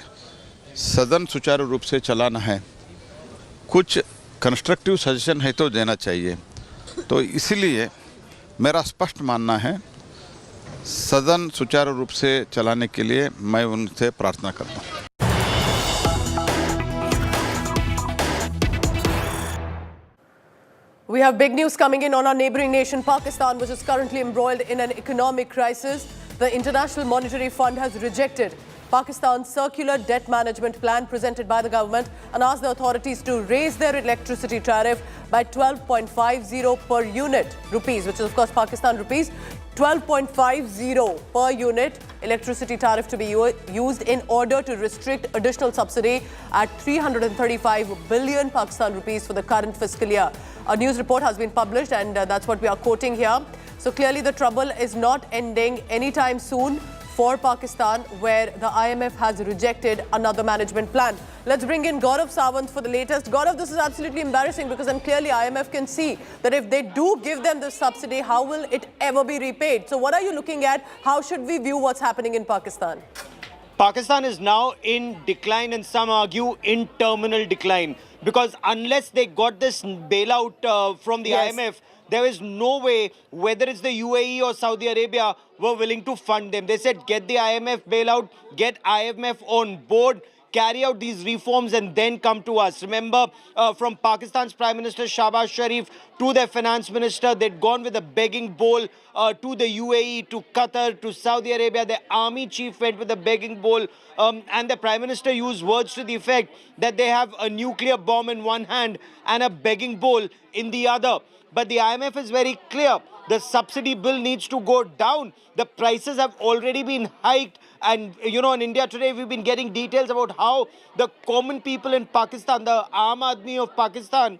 सदन सुचारू रूप से चलाना है, कुछ कंस्ट्रक्टिव सजेशन है तो देना चाहिए। तो इसीलिए मेरा स्पष्ट मानना है सदन सुचारू रूप से चलाने के लिए मैं उनसे प्रार्थना करता हूँ। We have big news coming in on our neighboring nation, Pakistan, which is currently embroiled in an economic crisis. The International Monetary Fund has rejected Pakistan's circular debt management plan presented by the government and asked the authorities to raise their electricity tariff by 12.50 per unit rupees, which is of course Pakistan rupees. 12.50 per unit electricity tariff to be used in order to restrict additional subsidy at 335 billion Pakistan rupees for the current fiscal year. A news report has been published and that's what we are quoting here. So clearly the trouble is not ending anytime soon for Pakistan, where the IMF has rejected another management plan. Let's bring in Gaurav Sawant for the latest. Gaurav, this is absolutely embarrassing because then clearly IMF can see that if they do give them this subsidy, how will it ever be repaid? So what are you looking at? How should we view what's happening in Pakistan? Pakistan is now in decline and some argue in terminal decline because unless they got this bailout from the IMF, there is no way, whether it's the UAE or Saudi Arabia, were willing to fund them. They said, get the IMF bailout, get IMF on board, carry out these reforms and then come to us. Remember, from Pakistan's Prime Minister Shahbaz Sharif to their finance minister, they'd gone with a begging bowl to the UAE, to Qatar, to Saudi Arabia. The army chief went with a begging bowl and the Prime Minister used words to the effect that they have a nuclear bomb in one hand and a begging bowl in the other. But the IMF is very clear. The subsidy bill needs to go down. The prices have already been hiked. And, you know, in India today, we've been getting details about how the common people in Pakistan, the Aam Aadmi of Pakistan,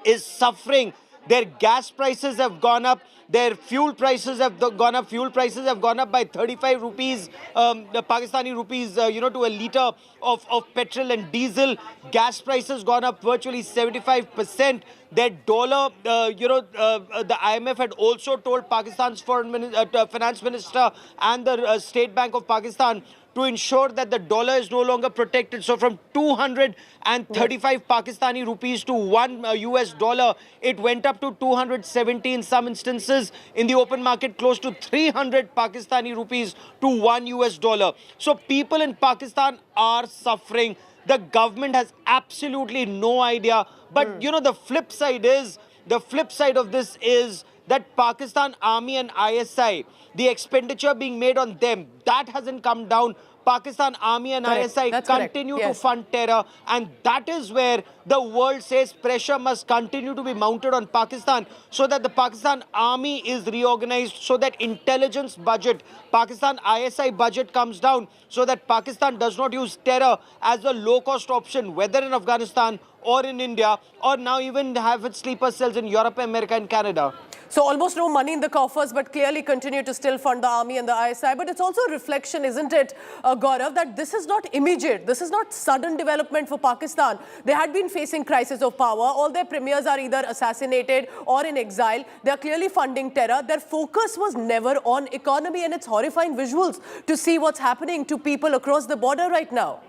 is suffering. Their gas prices have gone up. Their fuel prices have gone up. Fuel prices have gone up by 35 rupees, the Pakistani rupees, to a litre of petrol and diesel. Gas prices gone up virtually 75%. Their dollar, the IMF had also told Pakistan's finance minister and the State Bank of Pakistan to ensure that the dollar is no longer protected. So from 235 Pakistani rupees to $1, it went up to 270 in some instances. In the open market, close to 300 Pakistani rupees to $1. So people in Pakistan are suffering. The government has absolutely no idea. But, the flip side of this is that Pakistan Army and ISI, the expenditure being made on them, that hasn't come down. Pakistan Army and ISI continue to fund terror, and that is where the world says pressure must continue to be mounted on Pakistan so that the Pakistan Army is reorganized, so that intelligence budget, Pakistan ISI budget comes down, so that Pakistan does not use terror as a low-cost option, whether in Afghanistan or in India, or now even have its sleeper cells in Europe, America and Canada. So almost no money in the coffers, but clearly continue to still fund the army and the ISI. But it's also a reflection, isn't it, Gaurav, that this is not immediate. This is not sudden development for Pakistan. They had been facing crisis of power. All their premiers are either assassinated or in exile. They are clearly funding terror. Their focus was never on economy, and it's horrifying visuals to see what's happening to people across the border right now.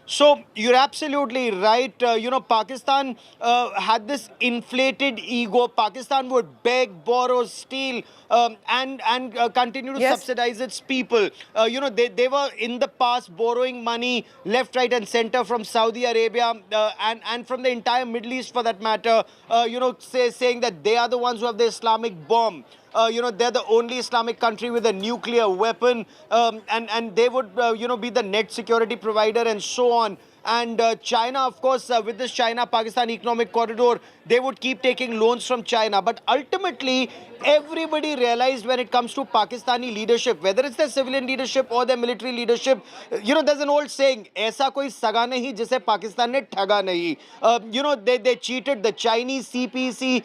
So you're absolutely right. Pakistan had this inflated ego. Pakistan would beg, borrow, steal, and continue to subsidize its people. They were in the past borrowing money left, right, and center from Saudi Arabia and from the entire Middle East, for that matter. Saying that they are the ones who have the Islamic bomb. They're the only Islamic country with a nuclear weapon, and they would, be the net security provider and so on. And China, of course, with this China-Pakistan economic corridor, they would keep taking loans from China. But ultimately, everybody realized when it comes to Pakistani leadership, whether it's their civilian leadership or their military leadership, there's an old saying, "Aisa koi saga nahi jise Pakistan ne thaga nahi." They cheated the Chinese CPC.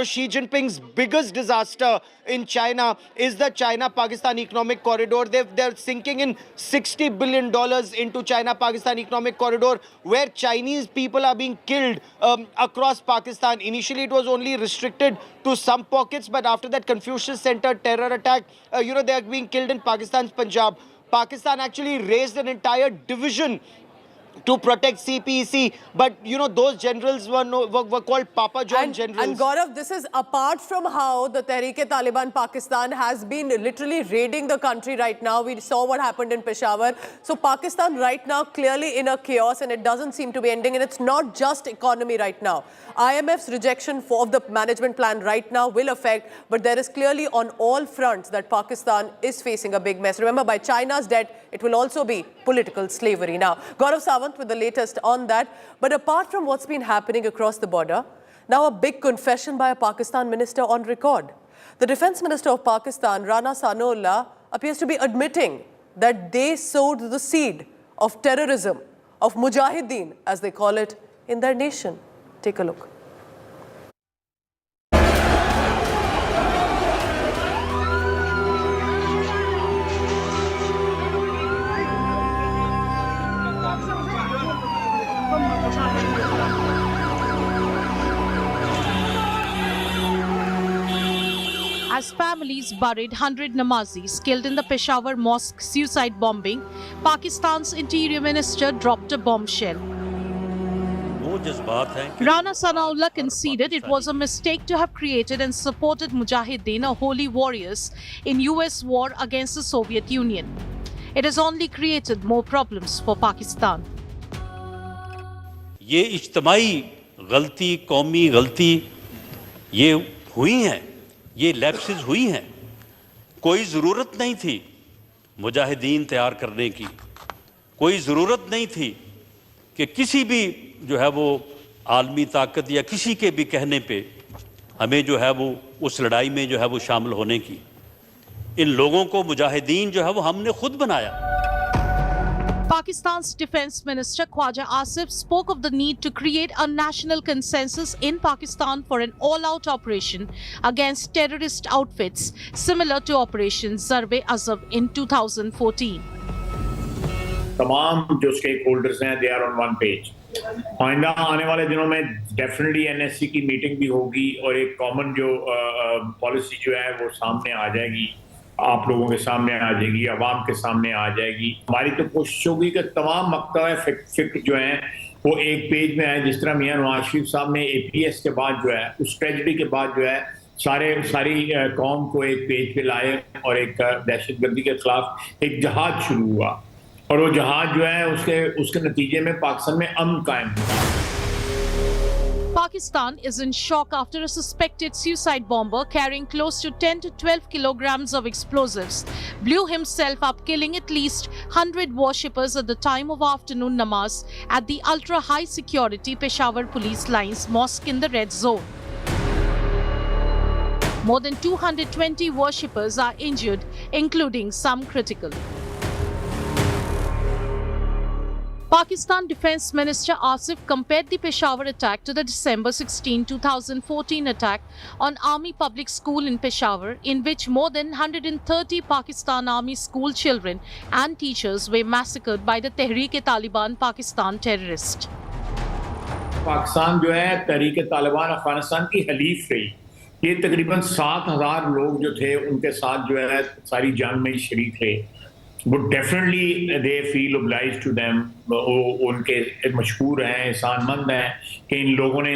Xi Jinping's biggest disaster in China is the China-Pakistan economic corridor. They're sinking in $60 billion into China-Pakistan economic corridor, where Chinese people are being killed across Pakistan. Initially, it was only restricted to some pockets, but after that Confucius Center terror attack, they are being killed in Pakistan's Punjab. Pakistan actually raised an entire division to protect CPEC, but those generals were called Papa John generals. And Gaurav, this is apart from how the Tehreek-e-Taliban Pakistan has been literally raiding the country right now. We saw what happened in Peshawar. So Pakistan right now clearly in a chaos, and it doesn't seem to be ending. And it's not just economy right now. IMF's rejection of the management plan right now will affect, but there is clearly on all fronts that Pakistan is facing a big mess. Remember, by China's debt, it will also be political slavery. Now, Gaurav Sawant with the latest on that. But apart from what's been happening across the border, now a big confession by a Pakistan minister on record. The Defense Minister of Pakistan, Rana Sanaullah, appears to be admitting that they sowed the seed of terrorism, of mujahideen, as they call it, in their nation. Take a look. As families buried 100 Namazis killed in the Peshawar mosque suicide bombing, Pakistan's Interior Minister dropped a bombshell. Rana Sanaullah conceded it was a mistake to have created and supported Mujahideen, or holy warriors, in US war against the Soviet Union. It has only created more problems for Pakistan. ये इज्तमाई गलती, कौमी गलती ये हुई हैं, ये lapses हुई हैं। कोई ज़रूरत नहीं थी मुजाहिदीन तैयार करने की, कोई ज़रूरत नहीं थी कि किसी भी जो है वो आलमी ताकत या किसी के भी कहने पे हमें जो है वो उस लड़ाई में जो है वो शामिल होने की। इन लोगों को मुजाहिदीन जो है वो हमने खुद बनाया। Pakistan's Defence Minister Khwaja Asif spoke of the need to create a national consensus in Pakistan for an all-out operation against terrorist outfits similar to Operation Zarb-e-Azab in 2014. तमाम जो स्टेक होल्डर्स हैं they are on one page. आइंदा आने वाले दिनों में definitely NSC की meeting भी होगी और एक कॉमन जो पॉलिसी जो है वो सामने आ जाएगी, आप लोगों के सामने आ जाएगी, अवाम के सामने आ जाएगी। हमारी तो कोशिश होगी कि तमाम मकता फिक्र जो है वो एक पेज में आए, जिस तरह मियां नवाज शरीफ साहब ने APS के बाद जो है उस ट्रेजेडी के बाद जो है सारी कौम को एक पेज पे लाए और एक दहशतगर्दी के खिलाफ एक जहाज शुरू हुआ और वो जहाज जो है उसके नतीजे में पाकिस्तान में अमन कायम हुआ। Pakistan is in shock after a suspected suicide bomber carrying close to 10 to 12 kilograms of explosives blew himself up, killing at least 100 worshippers at the time of afternoon namaz at the ultra-high security Peshawar Police Lines Mosque in the Red Zone. More than 220 worshippers are injured, including some critical. Pakistan Defence Minister Asif compared the Peshawar attack to the December 16, 2014 attack on Army Public School in Peshawar, in which more than 130 Pakistan Army school children and teachers were massacred by the Tehreek-e-Taliban Pakistan terrorists. Pakistan जो है तहरीक-ए-तालिबान अफगानिस्तान की हलीफ रही। ये तकरीबन 7,000 लोग जो थे उनके साथ जो है सारी जंग में शरीक थे। वो definitely they feel obliged to them, उनके मशहूर हैं, एहसानमंद हैं कि इन लोगों ने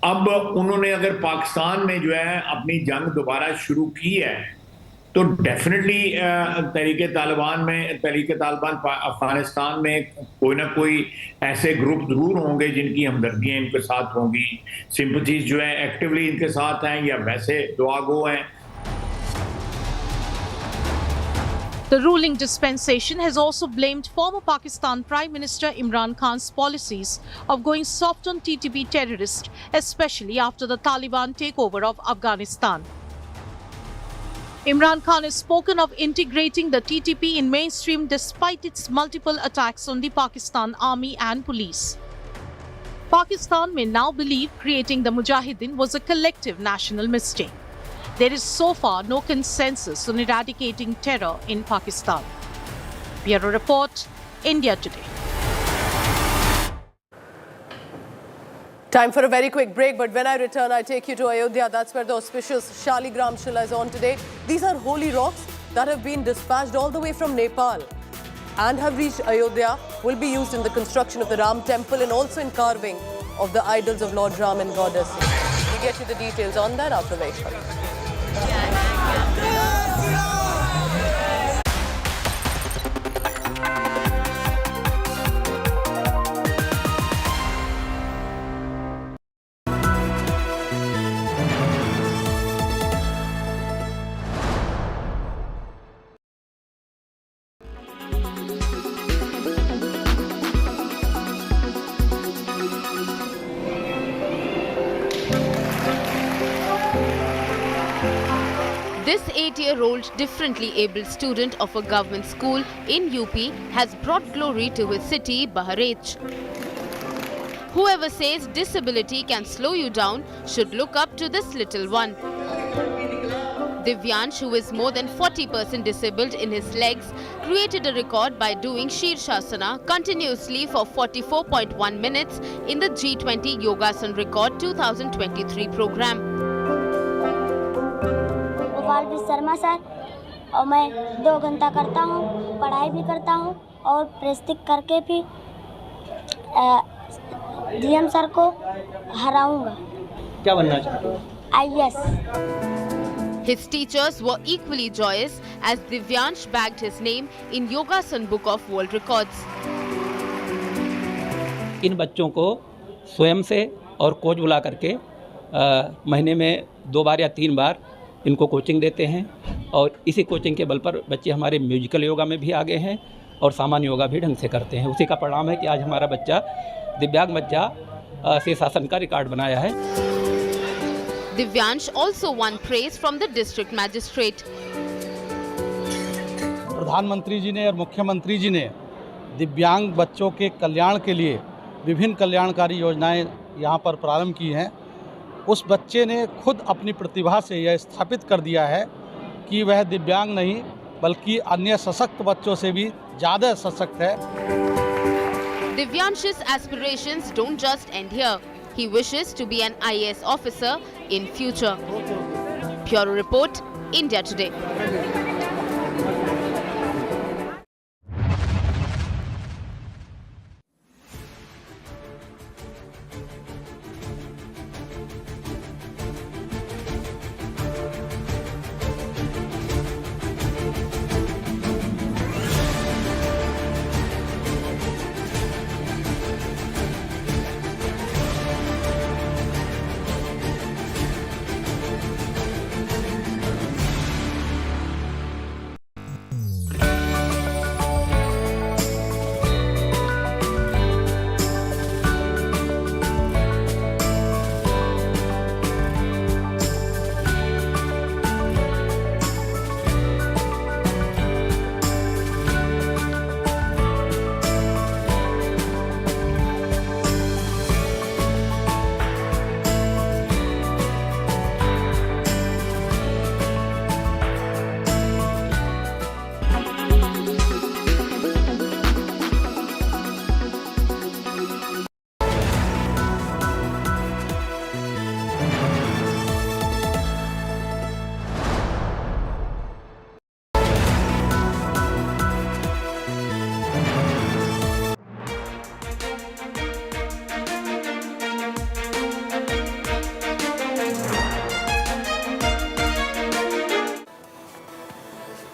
अब उन्होंने अगर पाकिस्तान में जो है अपनी जंग दोबारा शुरू की है तो डेफिनेटली तहरीक-ए-तालिबान अफगानिस्तान में कोई ना कोई ऐसे ग्रुप जरूर होंगे जिनकी हमदर्दियाँ इनके साथ होंगी, सिंपथीज जो है एक्टिवली इनके साथ हैं या वैसे दुआगो हैं। The ruling dispensation has also blamed former Pakistan Prime Minister Imran Khan's policies of going soft on TTP terrorists, especially after the Taliban takeover of Afghanistan. Imran Khan has spoken of integrating the TTP in mainstream despite its multiple attacks on the Pakistan Army and police. Pakistan may now believe creating the Mujahideen was a collective national mistake. There is so far no consensus on eradicating terror in Pakistan. Bureau Report, India Today. Time for a very quick break, but when I return, I take you to Ayodhya. That's where the auspicious Shaligram Shila is on today. These are holy rocks that have been dispatched all the way from Nepal and have reached Ayodhya, will be used in the construction of the Ram temple and also in carving of the idols of Lord Ram and Goddess. We'll get you the details on that after very short. This 8-year-old differently abled student of a government school in UP has brought glory to his city, Bahraich. Whoever says disability can slow you down should look up to this little one. Divyansh, who is more than 40% disabled in his legs, created a record by doing Shirshasana continuously for 44.1 minutes in the G20 Yogasan Record 2023 program. Sharma sir और मैं 2 घंटा करता हूँ, पढ़ाई भी करता हूँ और प्रैक्टिस करके भी डीएम सर को हराऊंगा। क्या बनना चाहते हो? IAS। His teachers were equally joyous as Divyansh bagged his name in Yogasan Book of World Records. इन बच्चों को स्वयं से और कोच बुला करके महीने में 2 बार या 3 बार इनको कोचिंग देते हैं और इसी कोचिंग के बल पर बच्चे हमारे म्यूजिकल योगा में भी आगे हैं और सामान्य योगा भी ढंग से करते हैं। उसी का परिणाम है कि आज हमारा बच्चा दिव्यांग बच्चा शीर्षासन का रिकॉर्ड बनाया है। Divyansh also won praise from the district magistrate. प्रधानमंत्री जी ने और मुख्यमंत्री जी ने दिव्यांग बच्चों के कल्याण के लिए विभिन्न कल्याणकारी योजनाएं यहाँ पर प्रारंभ की हैं। उस बच्चे ने खुद अपनी प्रतिभा से यह स्थापित कर दिया है कि वह दिव्यांग नहीं बल्कि अन्य सशक्त बच्चों से भी ज़्यादा सशक्त है। Divyansh's aspirations don't just end here. He wishes to be an IAS officer in future. Bureau Report, India Today.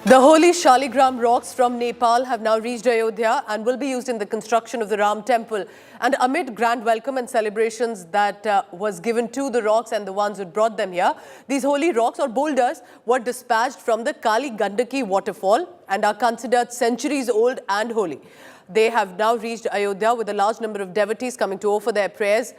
The holy Shaligram rocks from Nepal have now reached Ayodhya and will be used in the construction of the Ram temple. And amid grand welcome and celebrations that was given to the rocks and the ones who brought them here, these holy rocks or boulders were dispatched from the Kali Gandaki waterfall and are considered centuries old and holy. They have now reached Ayodhya with a large number of devotees coming to offer their prayers.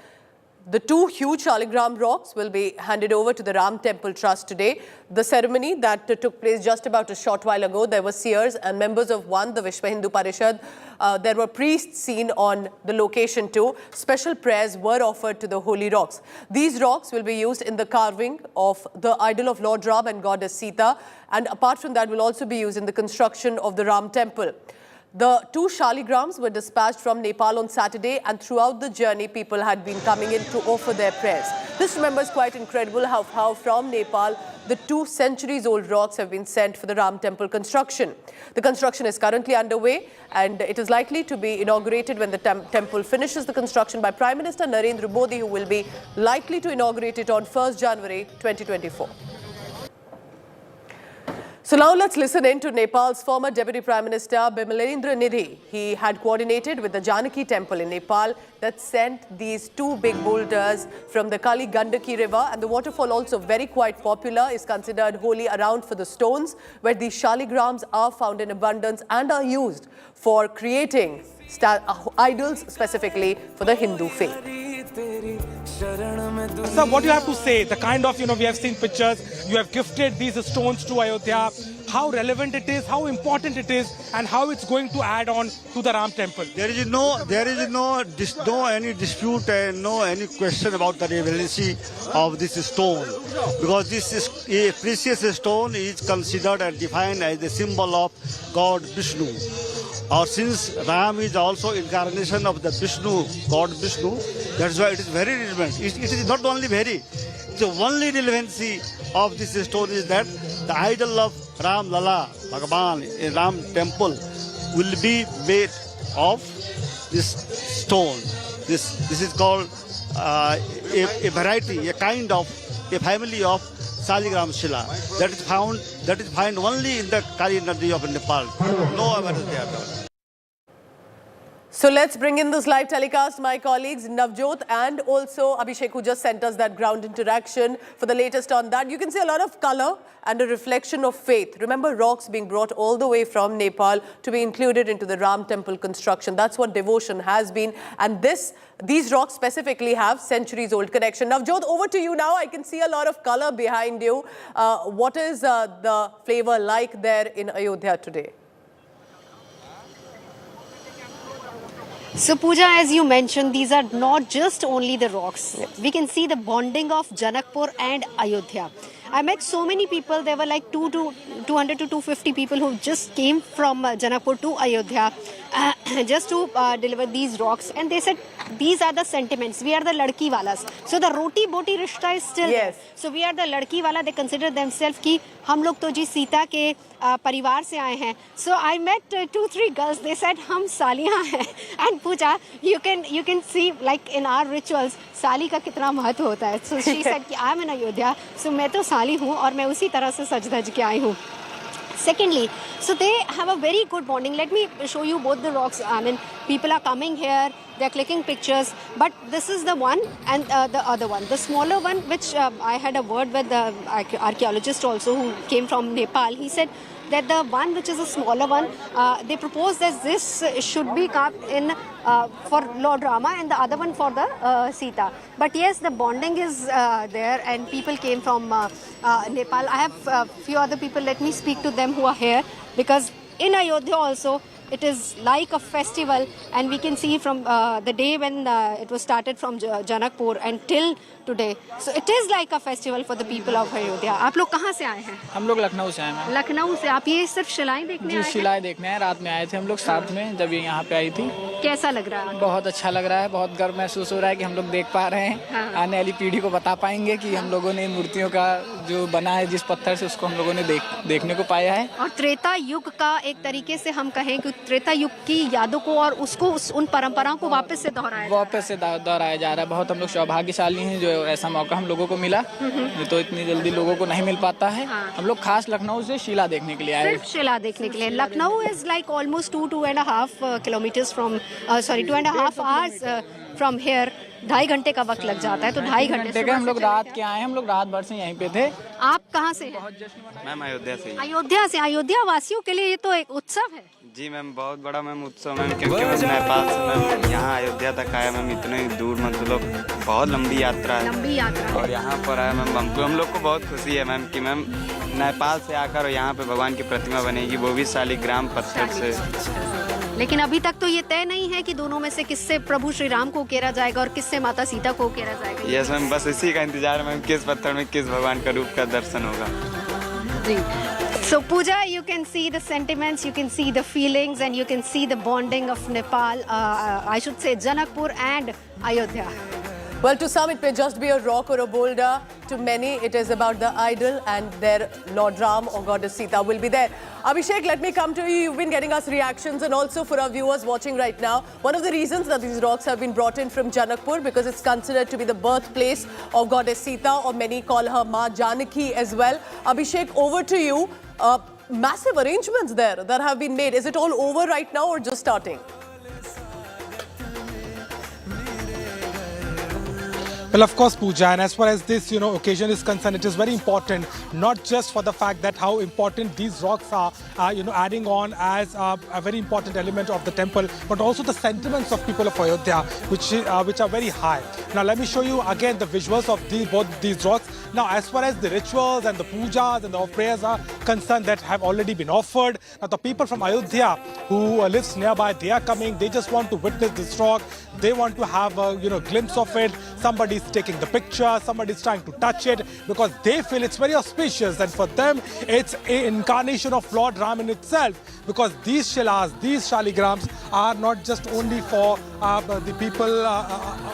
The two huge Shaligram rocks will be handed over to the Ram Temple Trust today. The ceremony that took place just about a short while ago, there were seers and members of the Vishwa Hindu Parishad. There were priests seen on the location too. Special prayers were offered to the holy rocks. These rocks will be used in the carving of the idol of Lord Ram and Goddess Sita, and apart from that will also be used in the construction of the Ram Temple. The two Shaligrams were dispatched from Nepal on Saturday, and throughout the journey, people had been coming in to offer their prayers. This, remember, is quite incredible how from Nepal, the two centuries-old rocks have been sent for the Ram temple construction. The construction is currently underway, and it is likely to be inaugurated when the temple finishes the construction by Prime Minister Narendra Modi, who will be likely to inaugurate it on 1st January 2024. So now let's listen in to Nepal's former Deputy Prime Minister Bimalendra Nidhi. He had coordinated with the Janaki temple in Nepal that sent these two big boulders from the Kali Gandaki river, and the waterfall, also very quite popular, is considered holy around for the stones where these Shaligrams are found in abundance and are used for creating idols specifically for the Hindu faith. Sir, what do you have to say? The kind of, we have seen pictures, you have gifted these stones to Ayodhya, how relevant it is, how important it is, and how it's going to add on to the Ram temple. There is no any dispute and no any question about the relevancy of this stone, because this is a precious stone is considered and defined as the symbol of God Vishnu. Or since Ram is also incarnation of the Vishnu, God Vishnu, that's why it is very relevant. It is not only very, the only relevancy of this stone is that the idol of Ram Lala, Bhagavan, in Ram temple will be made of this stone. This is called a variety, a kind of, a family of Shaligram Shila that is found only in the Kali Nadi of Nepal. No other there. So let's bring in this live telecast, my colleagues Navjot and also Abhishek, who just sent us that ground interaction for the latest on that. You can see a lot of color and a reflection of faith. Remember, rocks being brought all the way from Nepal to be included into the Ram temple construction. That's what devotion has been. And these rocks specifically have centuries-old connection. Navjot, over to you now. I can see a lot of color behind you. What is the flavor like there in Ayodhya today? So Pooja, as you mentioned, these are not just only the rocks. We can see the bonding of Janakpur and Ayodhya. I met so many people. There were like 200 to 250 people who just came from Janakpur to Ayodhya just to deliver these rocks. And they said, these are the sentiments. We are the ladki walas. So the roti boti rishta is still there. So we are the ladki wala. They consider themselves कि हम लोग तो जी सीता के परिवार से आए हैं. So I met 2-3 girls. They said हम सालियाँ हैं. And Pooja, you can see like in our rituals साली का कितना महत्व होता है. So she said कि I'm in Ayodhya. So मैं तो साली हूँ और मैं उसी तरह से सज धज के आई हूँ. Secondly, so they have a very good bonding. Let me show you both the rocks. I mean, people are coming here, they're clicking pictures, but this is the one and the other one. The smaller one, which I had a word with the archaeologist also who came from Nepal. He said that the one which is a smaller one, they propose that this should be carved in for Lord Rama and the other one for the Sita. But yes, the bonding is there and people came from Nepal. I have a few other people. Let me speak to them who are here, because in Ayodhya also it is like a festival, and we can see from the day when it was started from Janakpur and till today. So it is like a festival for the people of Ayodhya. आप लोग कहाँ से आए हैं? हम लोग लखनऊ से आए हैं। लखनऊ से। आप ये सिर्फ शिलाएं देखने आए हैं? जी, शिलाएं देखने आए। रात में आए थे हम लोग साथ में, जब ये यहाँ पे आई थी। कैसा लग रहा है? बहुत अच्छा लग रहा है, बहुत गर्व महसूस हो रहा है कि हम लोग देख पा रहे हैं। हाँ। आने वाली पीढ़ी को बता पाएंगे कि हम लोगों ने इन मूर्तियों का जो बना है जिस पत्थर से, उसको हम लोगों ने देखने को पाया है। और त्रेता युग का एक तरीके से हम कहें कि त्रेता युग की यादों को और उसको उन परंपराओं को वापस से दोहराया जा रहा है। बहुत हम लोग सौभाग्यशाली हैं जो ऐसा मौका हम लोगों को मिला, नहीं तो इतनी जल्दी लोगों को नहीं मिल पाता है। हम लोग खास लखनऊ से शिला देखने के लिए आए। सिर्फ शिला देखने के लिए। Lucknow is like almost 2.5 kilometres from 2.5 hours from here. 2.5 घंटे का वक्त लग जाता है, तो 2.5 घंटे के हम लोग रात के आए हैं। हम लोग रात भर से यहीं पे थे। आप कहाँ से हैं? मैम अयोध्या से। अयोध्या से। अयोध्या वासियों के लिए ये तो एक उत्सव है। जी मैम, बहुत बड़ा मैम उत्सव मैम, क्योंकि मैम नेपाल से मैम यहाँ अयोध्या तक आया मैम, इतने दूर, मतलब बहुत लंबी यात्रा है। लंबी यात्रा और यहाँ पर आया मैम, हम लोग को बहुत खुशी है मैम कि मैम नेपाल से आकर यहाँ पे भगवान की प्रतिमा बनेगी, वो भी शालिग्राम पत्थर से। लेकिन अभी तक तो ये तय नहीं है कि दोनों में से किससे प्रभु श्री राम को उकेरा जाएगा और किससे माता सीता को उकेरा जाएगा। यस मैम, बस इसी का इंतजार है मैम, किस पत्थर में किस भगवान का रूप का दर्शन होगा। जी। So Pooja, you can see the sentiments, you can see the feelings, and you can see the bonding of Nepal, I should say Janakpur and Ayodhya. Well, to some it may just be a rock or a boulder. To many it is about the idol, and their Lord Ram or Goddess Sita will be there. Abhishek, let me come to you. You've been getting us reactions, and also for our viewers watching right now, one of the reasons that these rocks have been brought in from Janakpur, because it's considered to be the birthplace of Goddess Sita, or many call her Ma Janaki as well. Abhishek, over to you. Massive arrangements there that have been made. Is it all over right now or just starting? Well, of course, Pooja, and as far as this, occasion is concerned, it is very important, not just for the fact that how important these rocks are, adding on as a very important element of the temple, but also the sentiments of people of Ayodhya, which are very high. Now, let me show you again the visuals of both these rocks. Now, as far as the rituals and the pujas and the prayers are concerned that have already been offered, now the people from Ayodhya who lives nearby, they are coming. They just want to witness this rock. They want to have a glimpse of it. Somebody's taking the picture, somebody's trying to touch it, because they feel it's very auspicious, and for them it's an incarnation of Lord Ram in itself, because these shilas, these shaligrams are not just only for the people,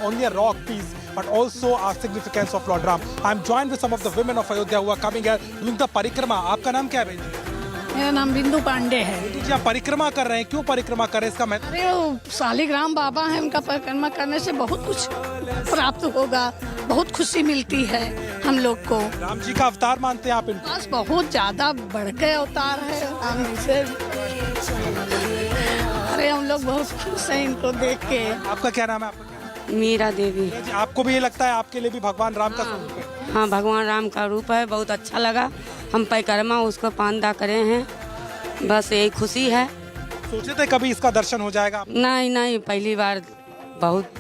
only a rock piece, but also our significance of Lord Ram. I'm joined with some of the women of Ayodhya who are coming here doing the parikrama. आपका नाम क्या है? मेरा नाम बिंदु पांडे है। जी, आप परिक्रमा कर रहे हैं, क्यों परिक्रमा कर रहे हैं, इसका महत्व? अरे वो शालिग्राम बाबा है, उनका परिक्रमा करने से बहुत कुछ प्राप्त होगा, बहुत खुशी मिलती है हम लोग को। राम जी का अवतार मानते हैं आप इनको? बस बहुत ज्यादा बढ़ के अवतार है राम जी से। अरे हम लोग बहुत खुश हैं इनको देख के। आपका क्या नाम है? मीरा देवी। आपको भी ये लगता है आपके लिए भी भगवान राम का स्वरूप है? हाँ, भगवान राम का रूप है, बहुत अच्छा लगा। हम परिक्रमा उसको पांदा करे हैं, बस यही खुशी है। सोचे थे कभी इसका दर्शन हो जाएगा? नहीं, पहली बार, बहुत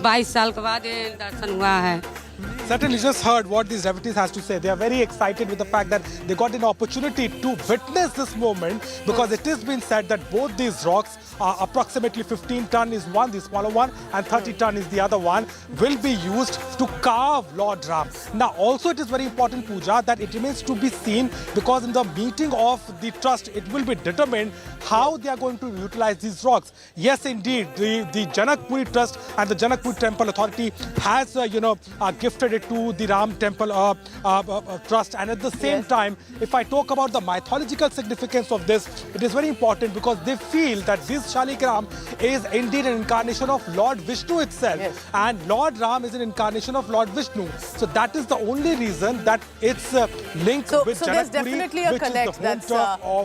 22 साल के बाद ये दर्शन हुआ है। Certainly just heard what these devotees has to say. They are very excited with the fact that they got an opportunity to witness this moment, because it has been said that both these rocks are approximately 15 ton is one, the smaller one, and 30 ton is the other one, will be used to carve Lord Ram. Now also it is very important, Pooja, that it remains to be seen, because in the meeting of the trust it will be determined how they are going to utilize these rocks. Yes, indeed, the Janakpuri Trust and the Janakpuri Temple Authority has gifted it to the Ram Temple Trust, and at the same time, if I talk about the mythological significance of this, it is very important because they feel that this Shaligram is indeed an incarnation of Lord Vishnu itself, and Lord Ram is an incarnation of Lord Vishnu. So that is the only reason that it's linked with Janakpuri. So there's definitely a connect that's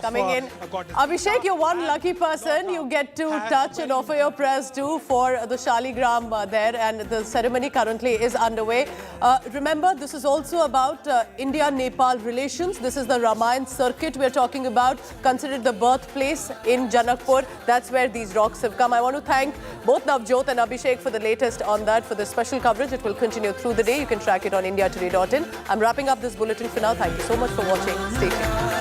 coming in. Abhishek, you're one lucky person. You get to touch and offer your prayers too for the Shaligram there, and the ceremony currently is underway. Remember, this is also about India-Nepal relations. This is the Ramayan circuit we're talking about, considered the birthplace in Janakpur. That's where these rocks have come. I want to thank both Navjot and Abhishek for the latest on that, for this special coverage. It will continue through the day. You can track it on indiatoday.in. I'm wrapping up this bulletin for now. Thank you so much for watching. Stay tuned.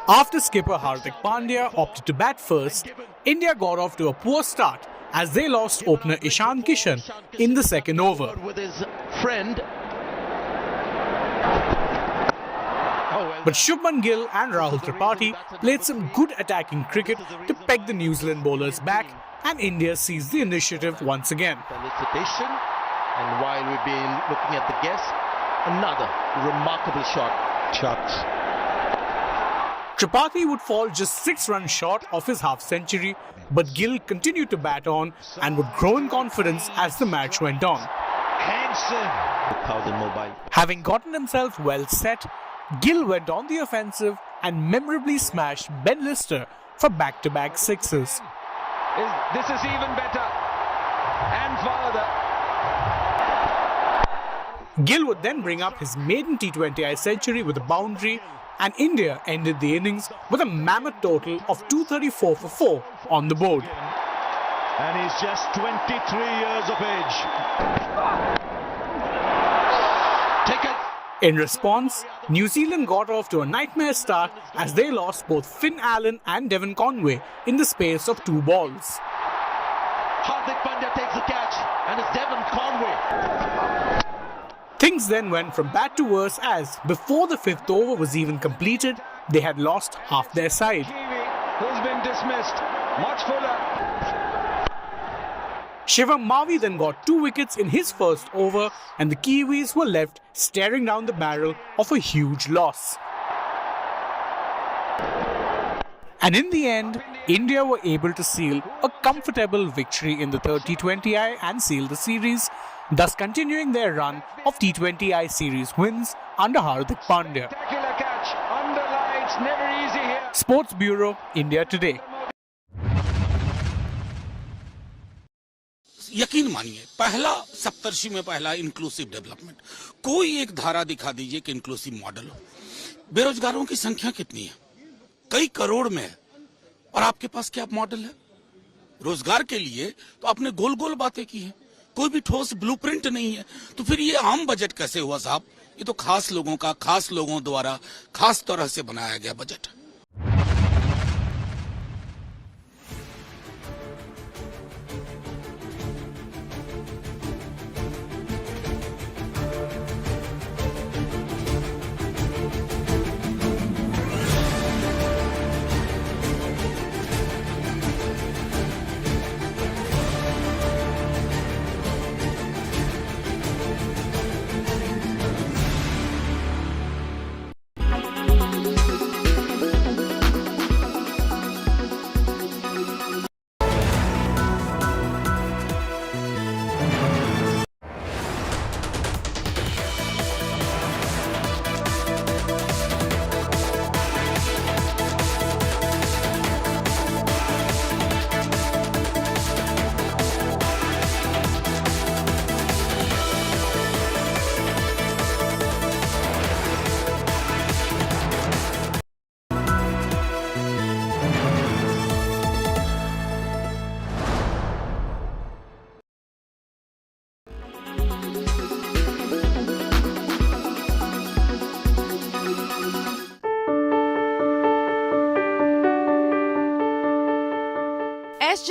After skipper Hardik Pandya opted to bat first, India got off to a poor start as they lost opener Ishan Kishan in the second over. With his friend. But Shubman Gill and Rahul Tripathi played some good attacking cricket to peg the New Zealand bowlers back, and India seized the initiative once again. Felicitation. And while we've been looking at the guests, another remarkable shot. Tripathi would fall just 6 runs short of his half-century, but Gill continued to bat on and would grow in confidence as the match went on. Having gotten himself well set, Gill went on the offensive and memorably smashed Ben Lister for back-to-back sixes. This is even better and farther. Gill would then bring up his maiden T20I century with a boundary, and India ended the innings with a mammoth total of 234 for 4 on the board. And he's just 23 years of age. Take it. In response, New Zealand got off to a nightmare start as they lost both Finn Allen and Devon Conway in the space of 2 balls. Hardik Pandya takes the catch, and it's Devon Conway. Things then went from bad to worse as, before the 5th over was even completed, they had lost half their side. Who's been dismissed? Much fuller. Shivam Mavi then got 2 wickets in his first over, and the Kiwis were left staring down the barrel of a huge loss. And in the end, India were able to seal a comfortable victory in the third T20I and seal the series, thus continuing their run of T20I series wins under Hardik Pandya. Catch under lights, never easy here. Sports Bureau, India Today. यकीन मानिए पहला सप्तर्षि में पहला inclusive development. कोई एक धारा दिखा दीजिए कि इंक्लूसिव मॉडल हो। बेरोजगारों की संख्या कितनी है? कई करोड़ में है। और आपके पास क्या मॉडल है? रोजगार के लिए तो आपने गोल गोल बातें की हैं। कोई भी ठोस ब्लूप्रिंट नहीं है। तो फिर ये आम बजट कैसे हुआ साहब? ये तो खास लोगों का, खास लोगों द्वारा खास तरह से बनाया गया बजट है।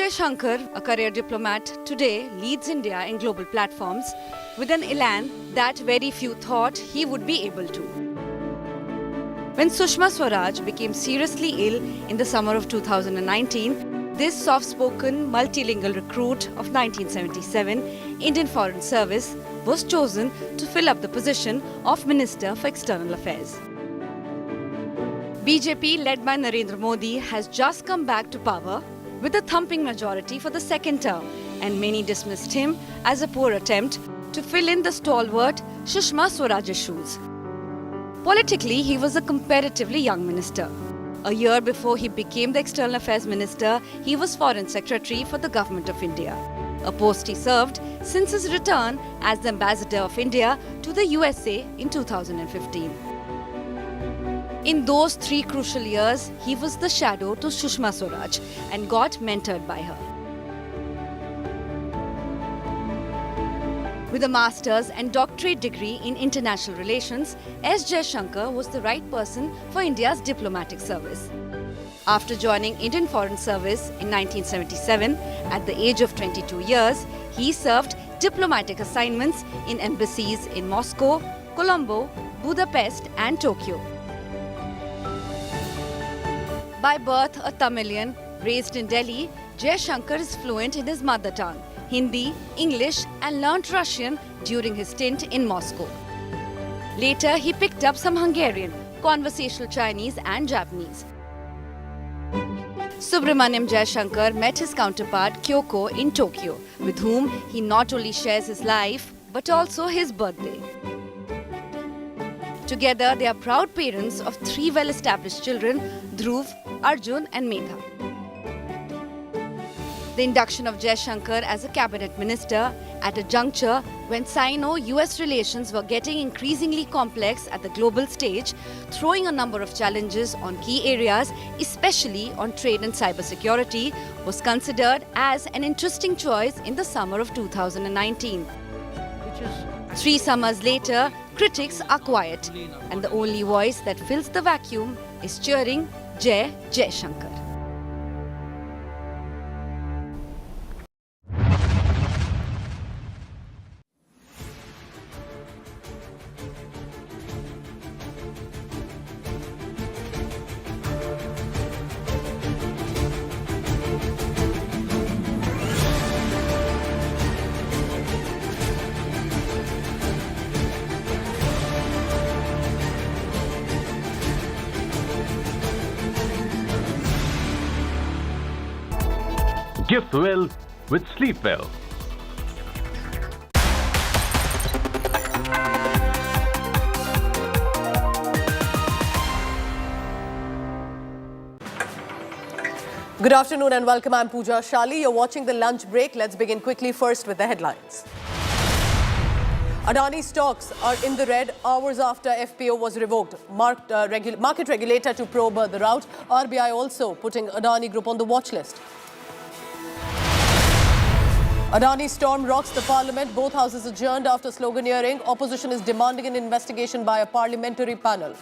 Shankar, a career diplomat, today leads India in global platforms with an elan that very few thought he would be able to. When Sushma Swaraj became seriously ill in the summer of 2019, this soft-spoken, multilingual recruit of 1977 Indian Foreign Service was chosen to fill up the position of Minister for External Affairs. BJP, led by Narendra Modi, has just come back to power with a thumping majority for the second term, and many dismissed him as a poor attempt to fill in the stalwart Sushma Swaraj's shoes. Politically, he was a comparatively young minister. A year before he became the External Affairs Minister, he was Foreign Secretary for the Government of India, a post he served since his return as the Ambassador of India to the USA in 2015. In those 3 crucial years, he was the shadow to Sushma Swaraj and got mentored by her. With a master's and doctorate degree in international relations, S. Jaishankar was the right person for India's diplomatic service. After joining Indian Foreign Service in 1977, at the age of 22 years, he served diplomatic assignments in embassies in Moscow, Colombo, Budapest and Tokyo. By birth a Tamilian, raised in Delhi, Jaishankar is fluent in his mother tongue, Hindi, English and learnt Russian during his stint in Moscow. Later, he picked up some Hungarian, conversational Chinese and Japanese. Subramaniam Jaishankar met his counterpart Kyoko in Tokyo, with whom he not only shares his life but also his birthday. Together, they are proud parents of 3 well-established children, Dhruv, Arjun and Medha. The induction of Jaishankar as a cabinet minister at a juncture when Sino-US relations were getting increasingly complex at the global stage, throwing a number of challenges on key areas, especially on trade and cybersecurity, was considered as an interesting choice in the summer of 2019. 3 summers later, critics are quiet, and the only voice that fills the vacuum is cheering Jai Jaishankar. Gift well with Sleep Well. Good afternoon and welcome. I'm Pooja Shali. You're watching the lunch break. Let's begin quickly first with the headlines. Adani stocks are in the red hours after FPO was revoked. Market regulator to probe the route. RBI also putting Adani Group on the watch list. Adani storm rocks the parliament. Both houses adjourned after sloganeering. Opposition is demanding an investigation by a parliamentary panel.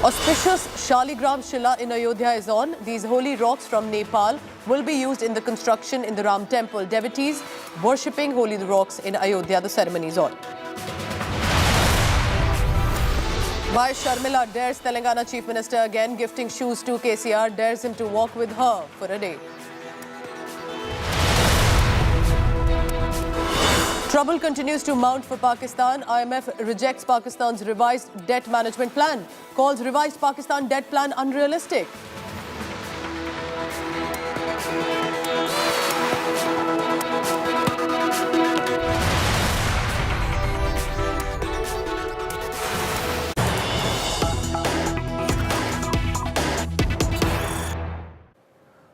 Auspicious Shaligram Shila in Ayodhya is on. These holy rocks from Nepal will be used in the construction in the Ram temple. Devotees worshipping holy rocks in Ayodhya. The ceremony is on. Why Sharmila dares Telangana Chief Minister again, gifting shoes to KCR, dares him to walk with her for a day. Trouble continues to mount for Pakistan. IMF rejects Pakistan's revised debt management plan, calls revised Pakistan debt plan unrealistic.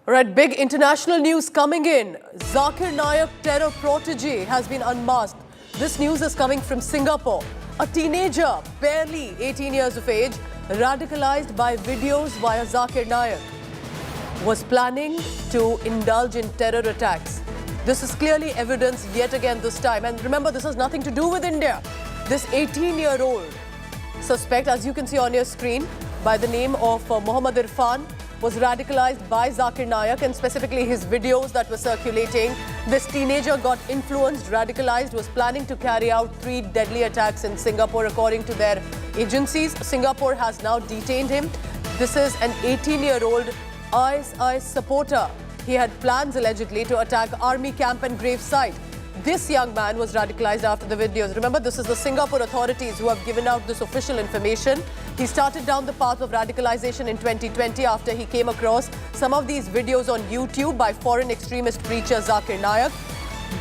Right, big international news coming in. Zakir Naik terror protege has been unmasked. This news is coming from Singapore. A teenager, barely 18 years of age, radicalized by videos via Zakir Naik, was planning to indulge in terror attacks. This is clearly evidence yet again this time. And remember, this has nothing to do with India. This 18-year-old suspect, as you can see on your screen, by the name of Mohammad Irfan, was radicalized by Zakir Naik, and specifically his videos that were circulating. This teenager got influenced, radicalized, was planning to carry out 3 deadly attacks in Singapore, according to their agencies. Singapore has now detained him. This is an 18-year-old IS supporter. He had plans allegedly to attack army camp and grave site. This young man was radicalized after the videos. Remember, this is the Singapore authorities who have given out this official information. He started down the path of radicalization in 2020 after he came across some of these videos on YouTube by foreign extremist preacher Zakir Naik.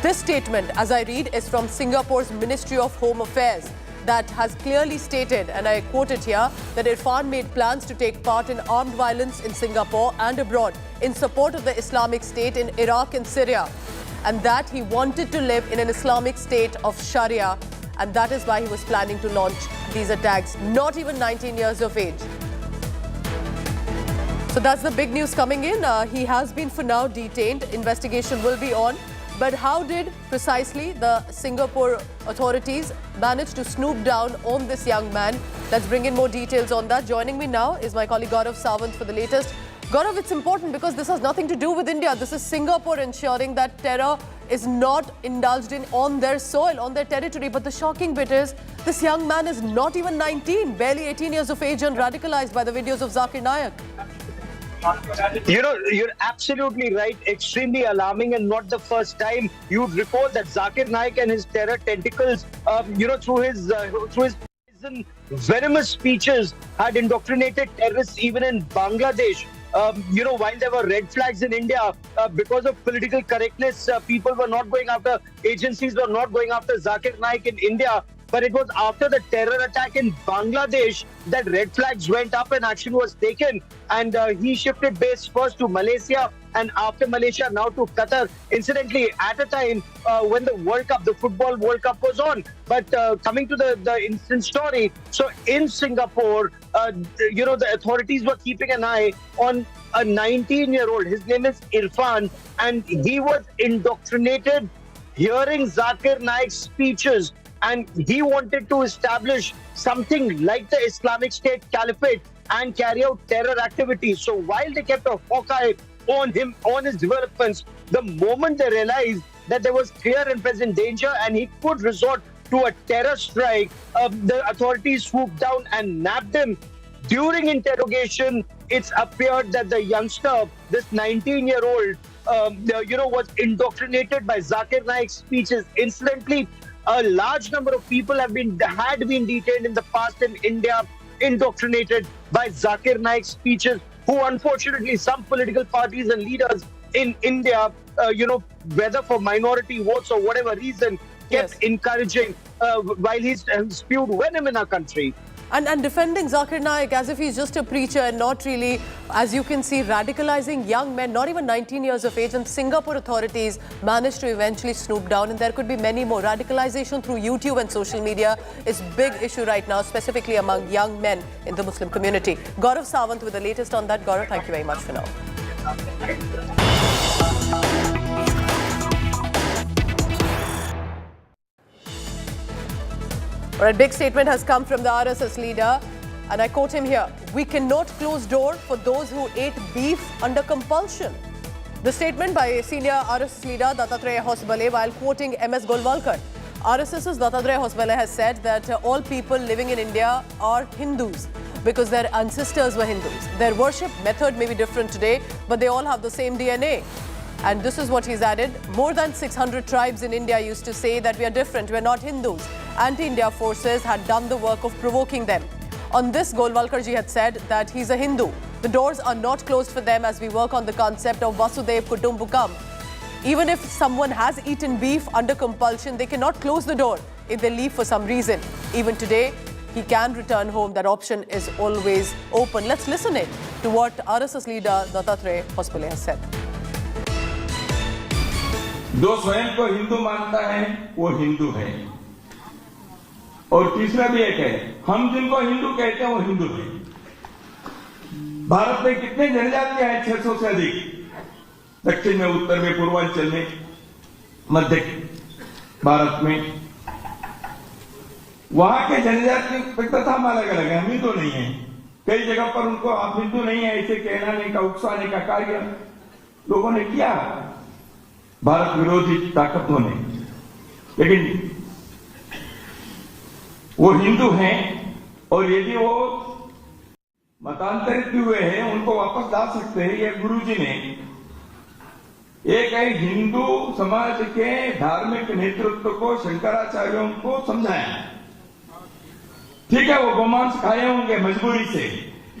This statement, as I read, is from Singapore's Ministry of Home Affairs that has clearly stated, and I quote it here, that Irfan made plans to take part in armed violence in Singapore and abroad in support of the Islamic State in Iraq and Syria, and that he wanted to live in an Islamic state of Sharia, and that is why he was planning to launch these attacks. Not even 19 years of age. So that's the big news coming in. He has been for now detained. Investigation will be on. But how did precisely the Singapore authorities manage to snoop down on this young man? Let's bring in more details on that. Joining me now is my colleague Gaurav Sawant for the latest. Gaurav, it's important because this has nothing to do with India. This is Singapore ensuring that terror is not indulged in on their soil, on their territory. But the shocking bit is this young man is not even 19, barely 18 years of age, and radicalized by the videos of Zakir Naik. You're absolutely right. Extremely alarming, and not the first time. You'd recall that Zakir Naik and his terror tentacles, through his venomous speeches, had indoctrinated terrorists even in Bangladesh. While there were red flags in India, because of political correctness, people were not going after, agencies were not going after Zakir Naik in India. But it was after the terror attack in Bangladesh that red flags went up and action was taken. And he shifted base first to Malaysia, and after Malaysia, now to Qatar. Incidentally, at a time when the World Cup, the Football World Cup was on. But coming to the instant story, so in Singapore, the authorities were keeping an eye on a 19-year-old. His name is Irfan, and he was indoctrinated hearing Zakir Naik's speeches. And he wanted to establish something like the Islamic State Caliphate and carry out terror activities. So while they kept a hawk-eye on him, on his developments, the moment they realized that there was clear and present danger and he could resort to a terror strike, the authorities swooped down and nabbed him. During interrogation, it's appeared that the youngster, this 19-year-old, was indoctrinated by Zakir Naik's speeches. Incidentally, a large number of people had been detained in the past in India, indoctrinated by Zakir Naik's speeches, who unfortunately some political parties and leaders in India, whether for minority votes or whatever reason, kept encouraging while he's spewed venom in our country. And defending Zakir Naik as if he's just a preacher and not really, as you can see, radicalizing young men, not even 19 years of age. And Singapore authorities managed to eventually snoop down, and there could be many more. Radicalization through YouTube and social media is a big issue right now, specifically among young men in the Muslim community. Gaurav Sawant with the latest on that. Gaurav, thank you very much for now. A big statement has come from the RSS leader, and I quote him here: "We cannot close door for those who ate beef under compulsion." The statement by senior RSS leader Dattatreya Hosbale while quoting MS Golwalkar. RSS's Dattatreya Hosbale has said that all people living in India are Hindus because their ancestors were Hindus. Their worship method may be different today, but they all have the same DNA. And this is what he's added: more than 600 tribes in India used to say that we are different, we're not Hindus. Anti-India forces had done the work of provoking them. On this, Golwalkarji had said that he's a Hindu. The doors are not closed for them as we work on the concept of Vasudev Kutumbakam. Even if someone has eaten beef under compulsion, they cannot close the door if they leave for some reason. Even today, he can return home. That option is always open. Let's listen in to what RSS leader Dattatreya Hosbale has said. जो स्वयं को हिंदू मानता है वो हिंदू है, और तीसरा भी एक है, हम जिनको हिंदू कहते हैं वो हिंदू है। भारत में कितने जनजातियां हैं? 600 से अधिक। दक्षिण में, उत्तर में, पूर्वांचल में, मध्य भारत में। वहां के जनजाति तथा हम अलग अलग हैं, हम ही तो नहीं है। कई जगह पर उनको आप हिंदू नहीं है ऐसे कहने का उकसाने का कार्य लोगों ने किया, भारत विरोधी ताकतों ने। लेकिन वो हिंदू हैं और यदि वो मतांतरित हुए हैं उनको वापस ला सकते हैं। ये गुरुजी ने एक हिंदू समाज के धार्मिक नेतृत्व को, शंकराचार्यों को समझाया। ठीक है, वो गोमांस खाए होंगे मजबूरी से,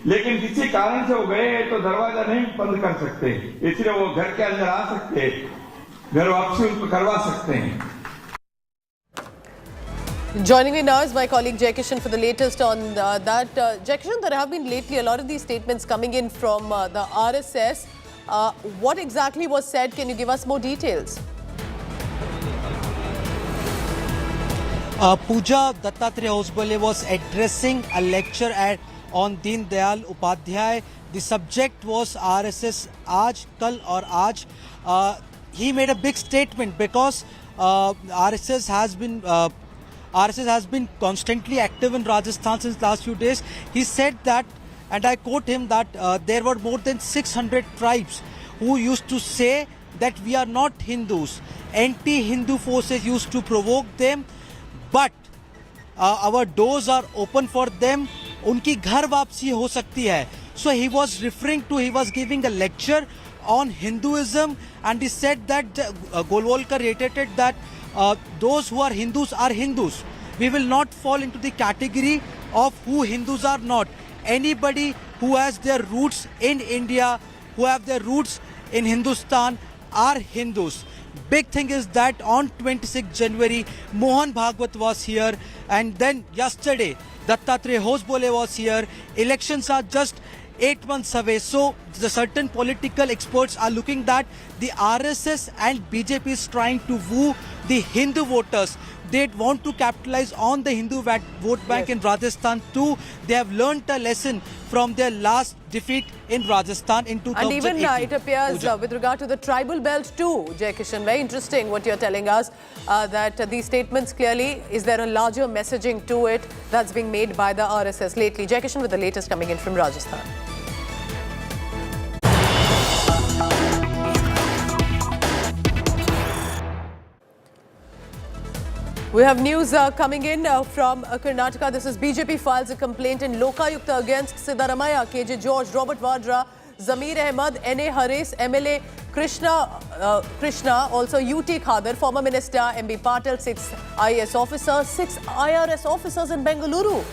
लेकिन किसी कारण से वो गए तो दरवाजा नहीं बंद कर सकते, इसलिए वो घर के अंदर आ सकते, घर वापसी उनको करवा सकते हैं। Joining me now is my colleague Jai Kishan for the latest on that. Jai Kishan, there have been lately a lot of these statements coming in from the RSS. What exactly was said? Can you give us more details? Pooja Dattatreya Hosbole was addressing a lecture on Deen Dayal Upadhyay. The subject was RSS Aaj, Kal aur Aaj. He made a big statement because RSS has been constantly active in Rajasthan since last few days. He said that, and I quote him, that there were more than 600 tribes who used to say that we are not Hindus. Anti-Hindu forces used to provoke them, but our doors are open for them. उनकी घर वापसी हो सकती है. So he was giving a lecture on Hinduism, and he said that Golwalkar reiterated that those who are Hindus. We will not fall into the category of who Hindus are not. Anybody who has their roots in India, who have their roots in Hindustan, are Hindus. Big thing is that on 26 January, Mohan Bhagwat was here, and then yesterday, Dattatreya Hosbole was here. Elections are just 8 months away. So the certain political experts are looking that the RSS and BJP is trying to woo the Hindu voters. They want to capitalize on the Hindu vote bank in Rajasthan too. They have learnt a lesson from their last defeat in Rajasthan in 2018. And even it appears with regard to the tribal belt too, Jai Kishan, very interesting what you're telling us, that these statements clearly, is there a larger messaging to it that's being made by the RSS lately? Jai Kishan with the latest coming in from Rajasthan. We have news coming in from Karnataka. This is BJP files a complaint in Lokayukta against Siddaramaiah, KJ George, Robert Vadra, Zamir Ahmed, N.A. Haris, MLA Krishna, also UT Khader, former minister, MB Patil, 6 IAS officers, 6 IRS officers in Bengaluru,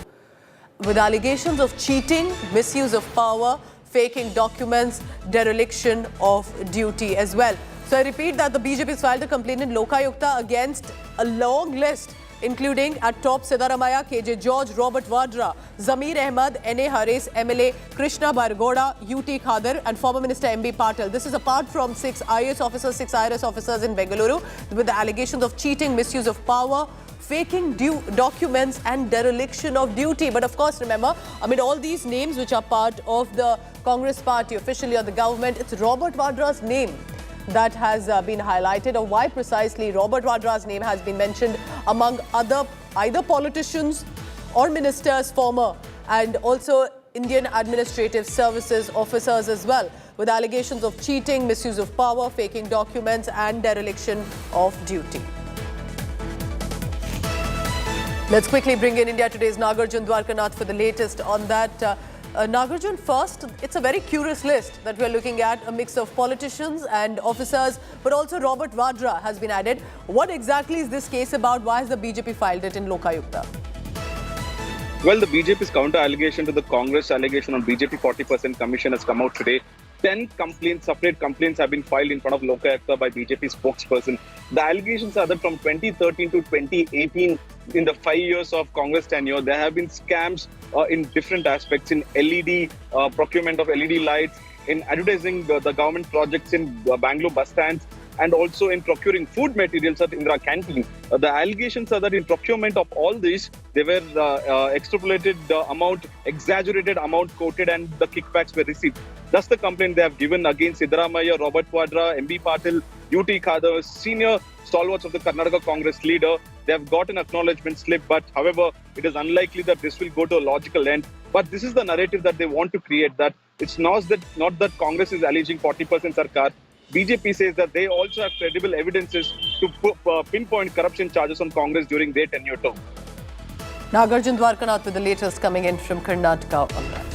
with allegations of cheating, misuse of power, faking documents, dereliction of duty as well. So I repeat that the BJP has filed a complaint in Lokayukta against a long list, including at top Siddaramaiah, KJ George, Robert Vadra, Zamir Ahmed, N.A. Haris, MLA Krishna Bargoda, UT Khader, and former minister MB Patil. This is apart from 6 IAS officers, 6 IRS officers in Bengaluru with the allegations of cheating, misuse of power, faking documents and dereliction of duty. But of course, remember, amid all these names which are part of the Congress party officially or the government, it's Robert Vadra's name that has been highlighted, or why precisely Robert Vadra's name has been mentioned among other either politicians or ministers, former, and also Indian Administrative Services officers as well, with allegations of cheating, misuse of power, faking documents and dereliction of duty. Let's quickly bring in India Today's Nagarjun Dwarkanath for the latest on that. Nagarjun, first, it's a very curious list that we're looking at, a mix of politicians and officers, but also Robert Vadra has been added. What exactly is this case about? Why has the BJP filed it in Lokayukta? Well, the BJP's counter-allegation to the Congress allegation on BJP 40% commission has come out today. 10 complaints, separate complaints have been filed in front of Lokayukta by BJP spokesperson. The allegations are that from 2013 to 2018, in the 5 years of Congress tenure, there have been scams in different aspects, in LED, procurement of LED lights, in advertising the government projects in Bangalore bus stands, and also in procuring food materials at Indira Canteen. The allegations are that in procurement of all these, they were extrapolated amount, exaggerated amount quoted, and the kickbacks were received. That's the complaint they have given against Siddaramaiah, Robert Vadra, MB Patil, UT Khader, senior stalwarts of the Karnataka Congress leader. They have got an acknowledgement slip, but however, it is unlikely that this will go to a logical end. But this is the narrative that they want to create, that it's not that Congress is alleging 40% sarkar. BJP says that they also have credible evidences to pinpoint corruption charges on Congress during their tenure too. Nagarjun Dwarkanath with the latest coming in from Karnataka on that.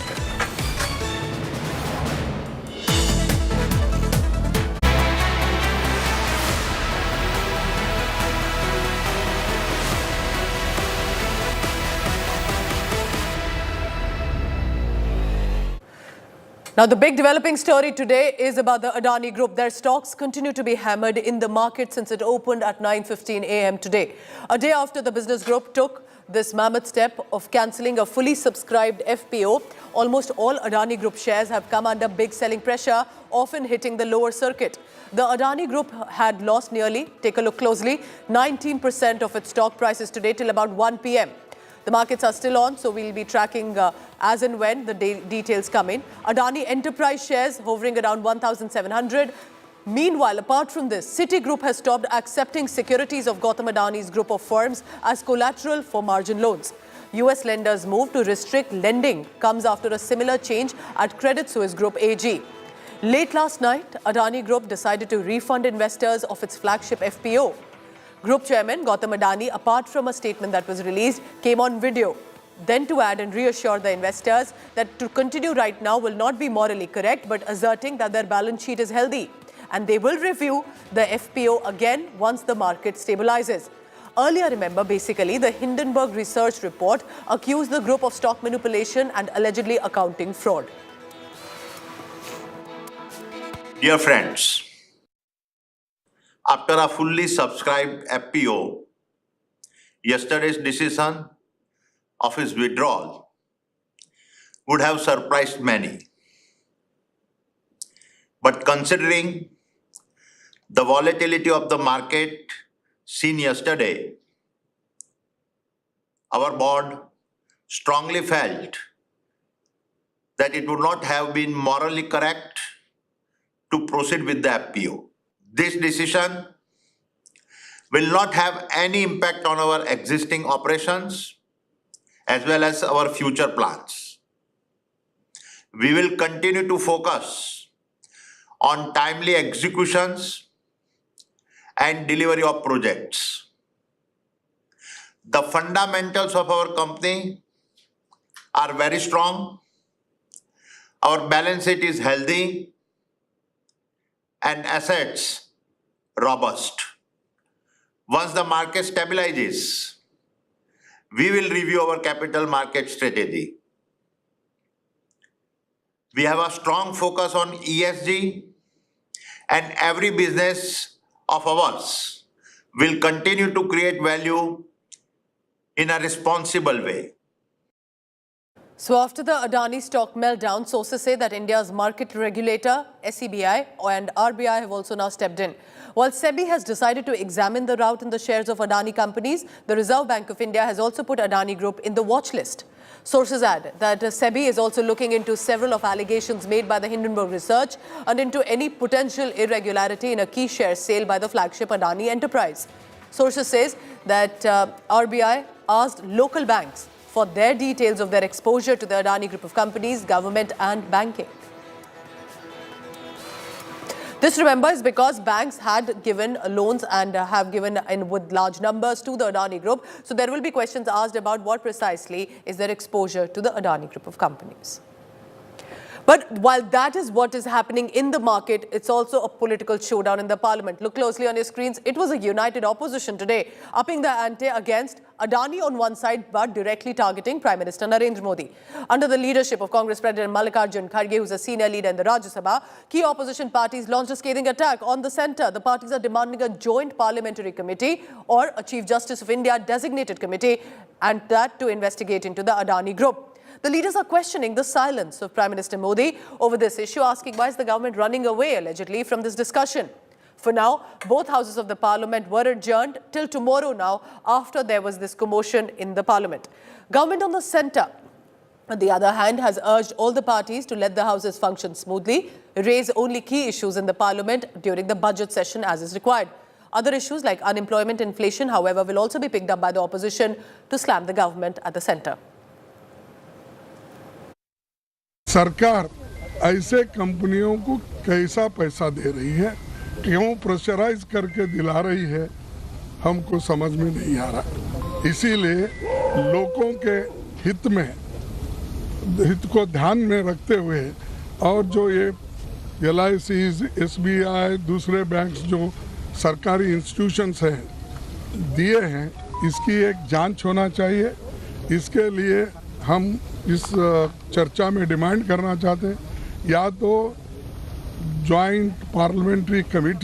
Now, the big developing story today is about the Adani Group. Their stocks continue to be hammered in the market since it opened at 9:15 a.m. today. A day after the business group took this mammoth step of cancelling a fully subscribed FPO, almost all Adani Group shares have come under big selling pressure, often hitting the lower circuit. The Adani Group had lost nearly, take a look closely, 19% of its stock prices today till about 1 p.m. The markets are still on, so we'll be tracking as and when the details come in. Adani Enterprise shares hovering around 1,700. Meanwhile, apart from this, Citigroup has stopped accepting securities of Gautam Adani's group of firms as collateral for margin loans. US lenders' move to restrict lending comes after a similar change at Credit Suisse Group AG. Late last night, Adani Group decided to refund investors of its flagship FPO. Group Chairman Gautam Adani, apart from a statement that was released, came on video, then to add and reassure the investors that to continue right now will not be morally correct, but asserting that their balance sheet is healthy and they will review the FPO again once the market stabilizes. Earlier, remember, basically, the Hindenburg research report accused the group of stock manipulation and allegedly accounting fraud. Dear friends, after a fully subscribed FPO, yesterday's decision of its withdrawal would have surprised many. But considering the volatility of the market seen yesterday, our board strongly felt that it would not have been morally correct to proceed with the FPO. This decision will not have any impact on our existing operations as well as our future plans. We will continue to focus on timely executions and delivery of projects. The fundamentals of our company are very strong. Our balance sheet is healthy and assets robust. Once the market stabilizes, we will review our capital market strategy. We have a strong focus on ESG, and every business of ours will continue to create value in a responsible way. So after the Adani stock meltdown, sources say that India's market regulator, SEBI and RBI have also now stepped in. While SEBI has decided to examine the rout in the shares of Adani companies, the Reserve Bank of India has also put Adani Group in the watch list. Sources add that SEBI is also looking into several of allegations made by the Hindenburg research and into any potential irregularity in a key share sale by the flagship Adani Enterprise. Sources says that RBI asked local banks for their details of their exposure to the Adani Group of companies, government and banking. This, remember, is because banks had given loans and have given in with large numbers to the Adani Group. So there will be questions asked about what precisely is their exposure to the Adani Group of companies. But while that is what is happening in the market, it's also a political showdown in the parliament. Look closely on your screens. It was a united opposition today, upping the ante against Adani on one side, but directly targeting Prime Minister Narendra Modi. Under the leadership of Congress President Mallikarjun Kharge, who's a senior leader in the Rajya Sabha, key opposition parties launched a scathing attack on the centre. The parties are demanding a joint parliamentary committee or a Chief Justice of India designated committee, and that to investigate into the Adani Group. The leaders are questioning the silence of Prime Minister Modi over this issue, asking why is the government running away, allegedly, from this discussion. For now, both houses of the parliament were adjourned till tomorrow now, after there was this commotion in the parliament. Government on the centre, on the other hand, has urged all the parties to let the houses function smoothly, raise only key issues in the parliament during the budget session as is required. Other issues like unemployment, inflation, however, will also be picked up by the opposition to slam the government at the centre. सरकार ऐसे कंपनियों को कैसा पैसा दे रही है, क्यों pressurise करके दिला रही है, हमको समझ में नहीं आ रहा। इसीलिए लोगों के हित को ध्यान में रखते हुए और जो ये LIC, SBI, दूसरे बैंक्स जो सरकारी इंस्टीट्यूशंस हैं दिए हैं, इसकी एक जांच होना चाहिए। इसके लिए हम इस चर्चा में डिमांड करना चाहते हैं या तो ज्वाइंट पार्लियामेंट्री कमेटी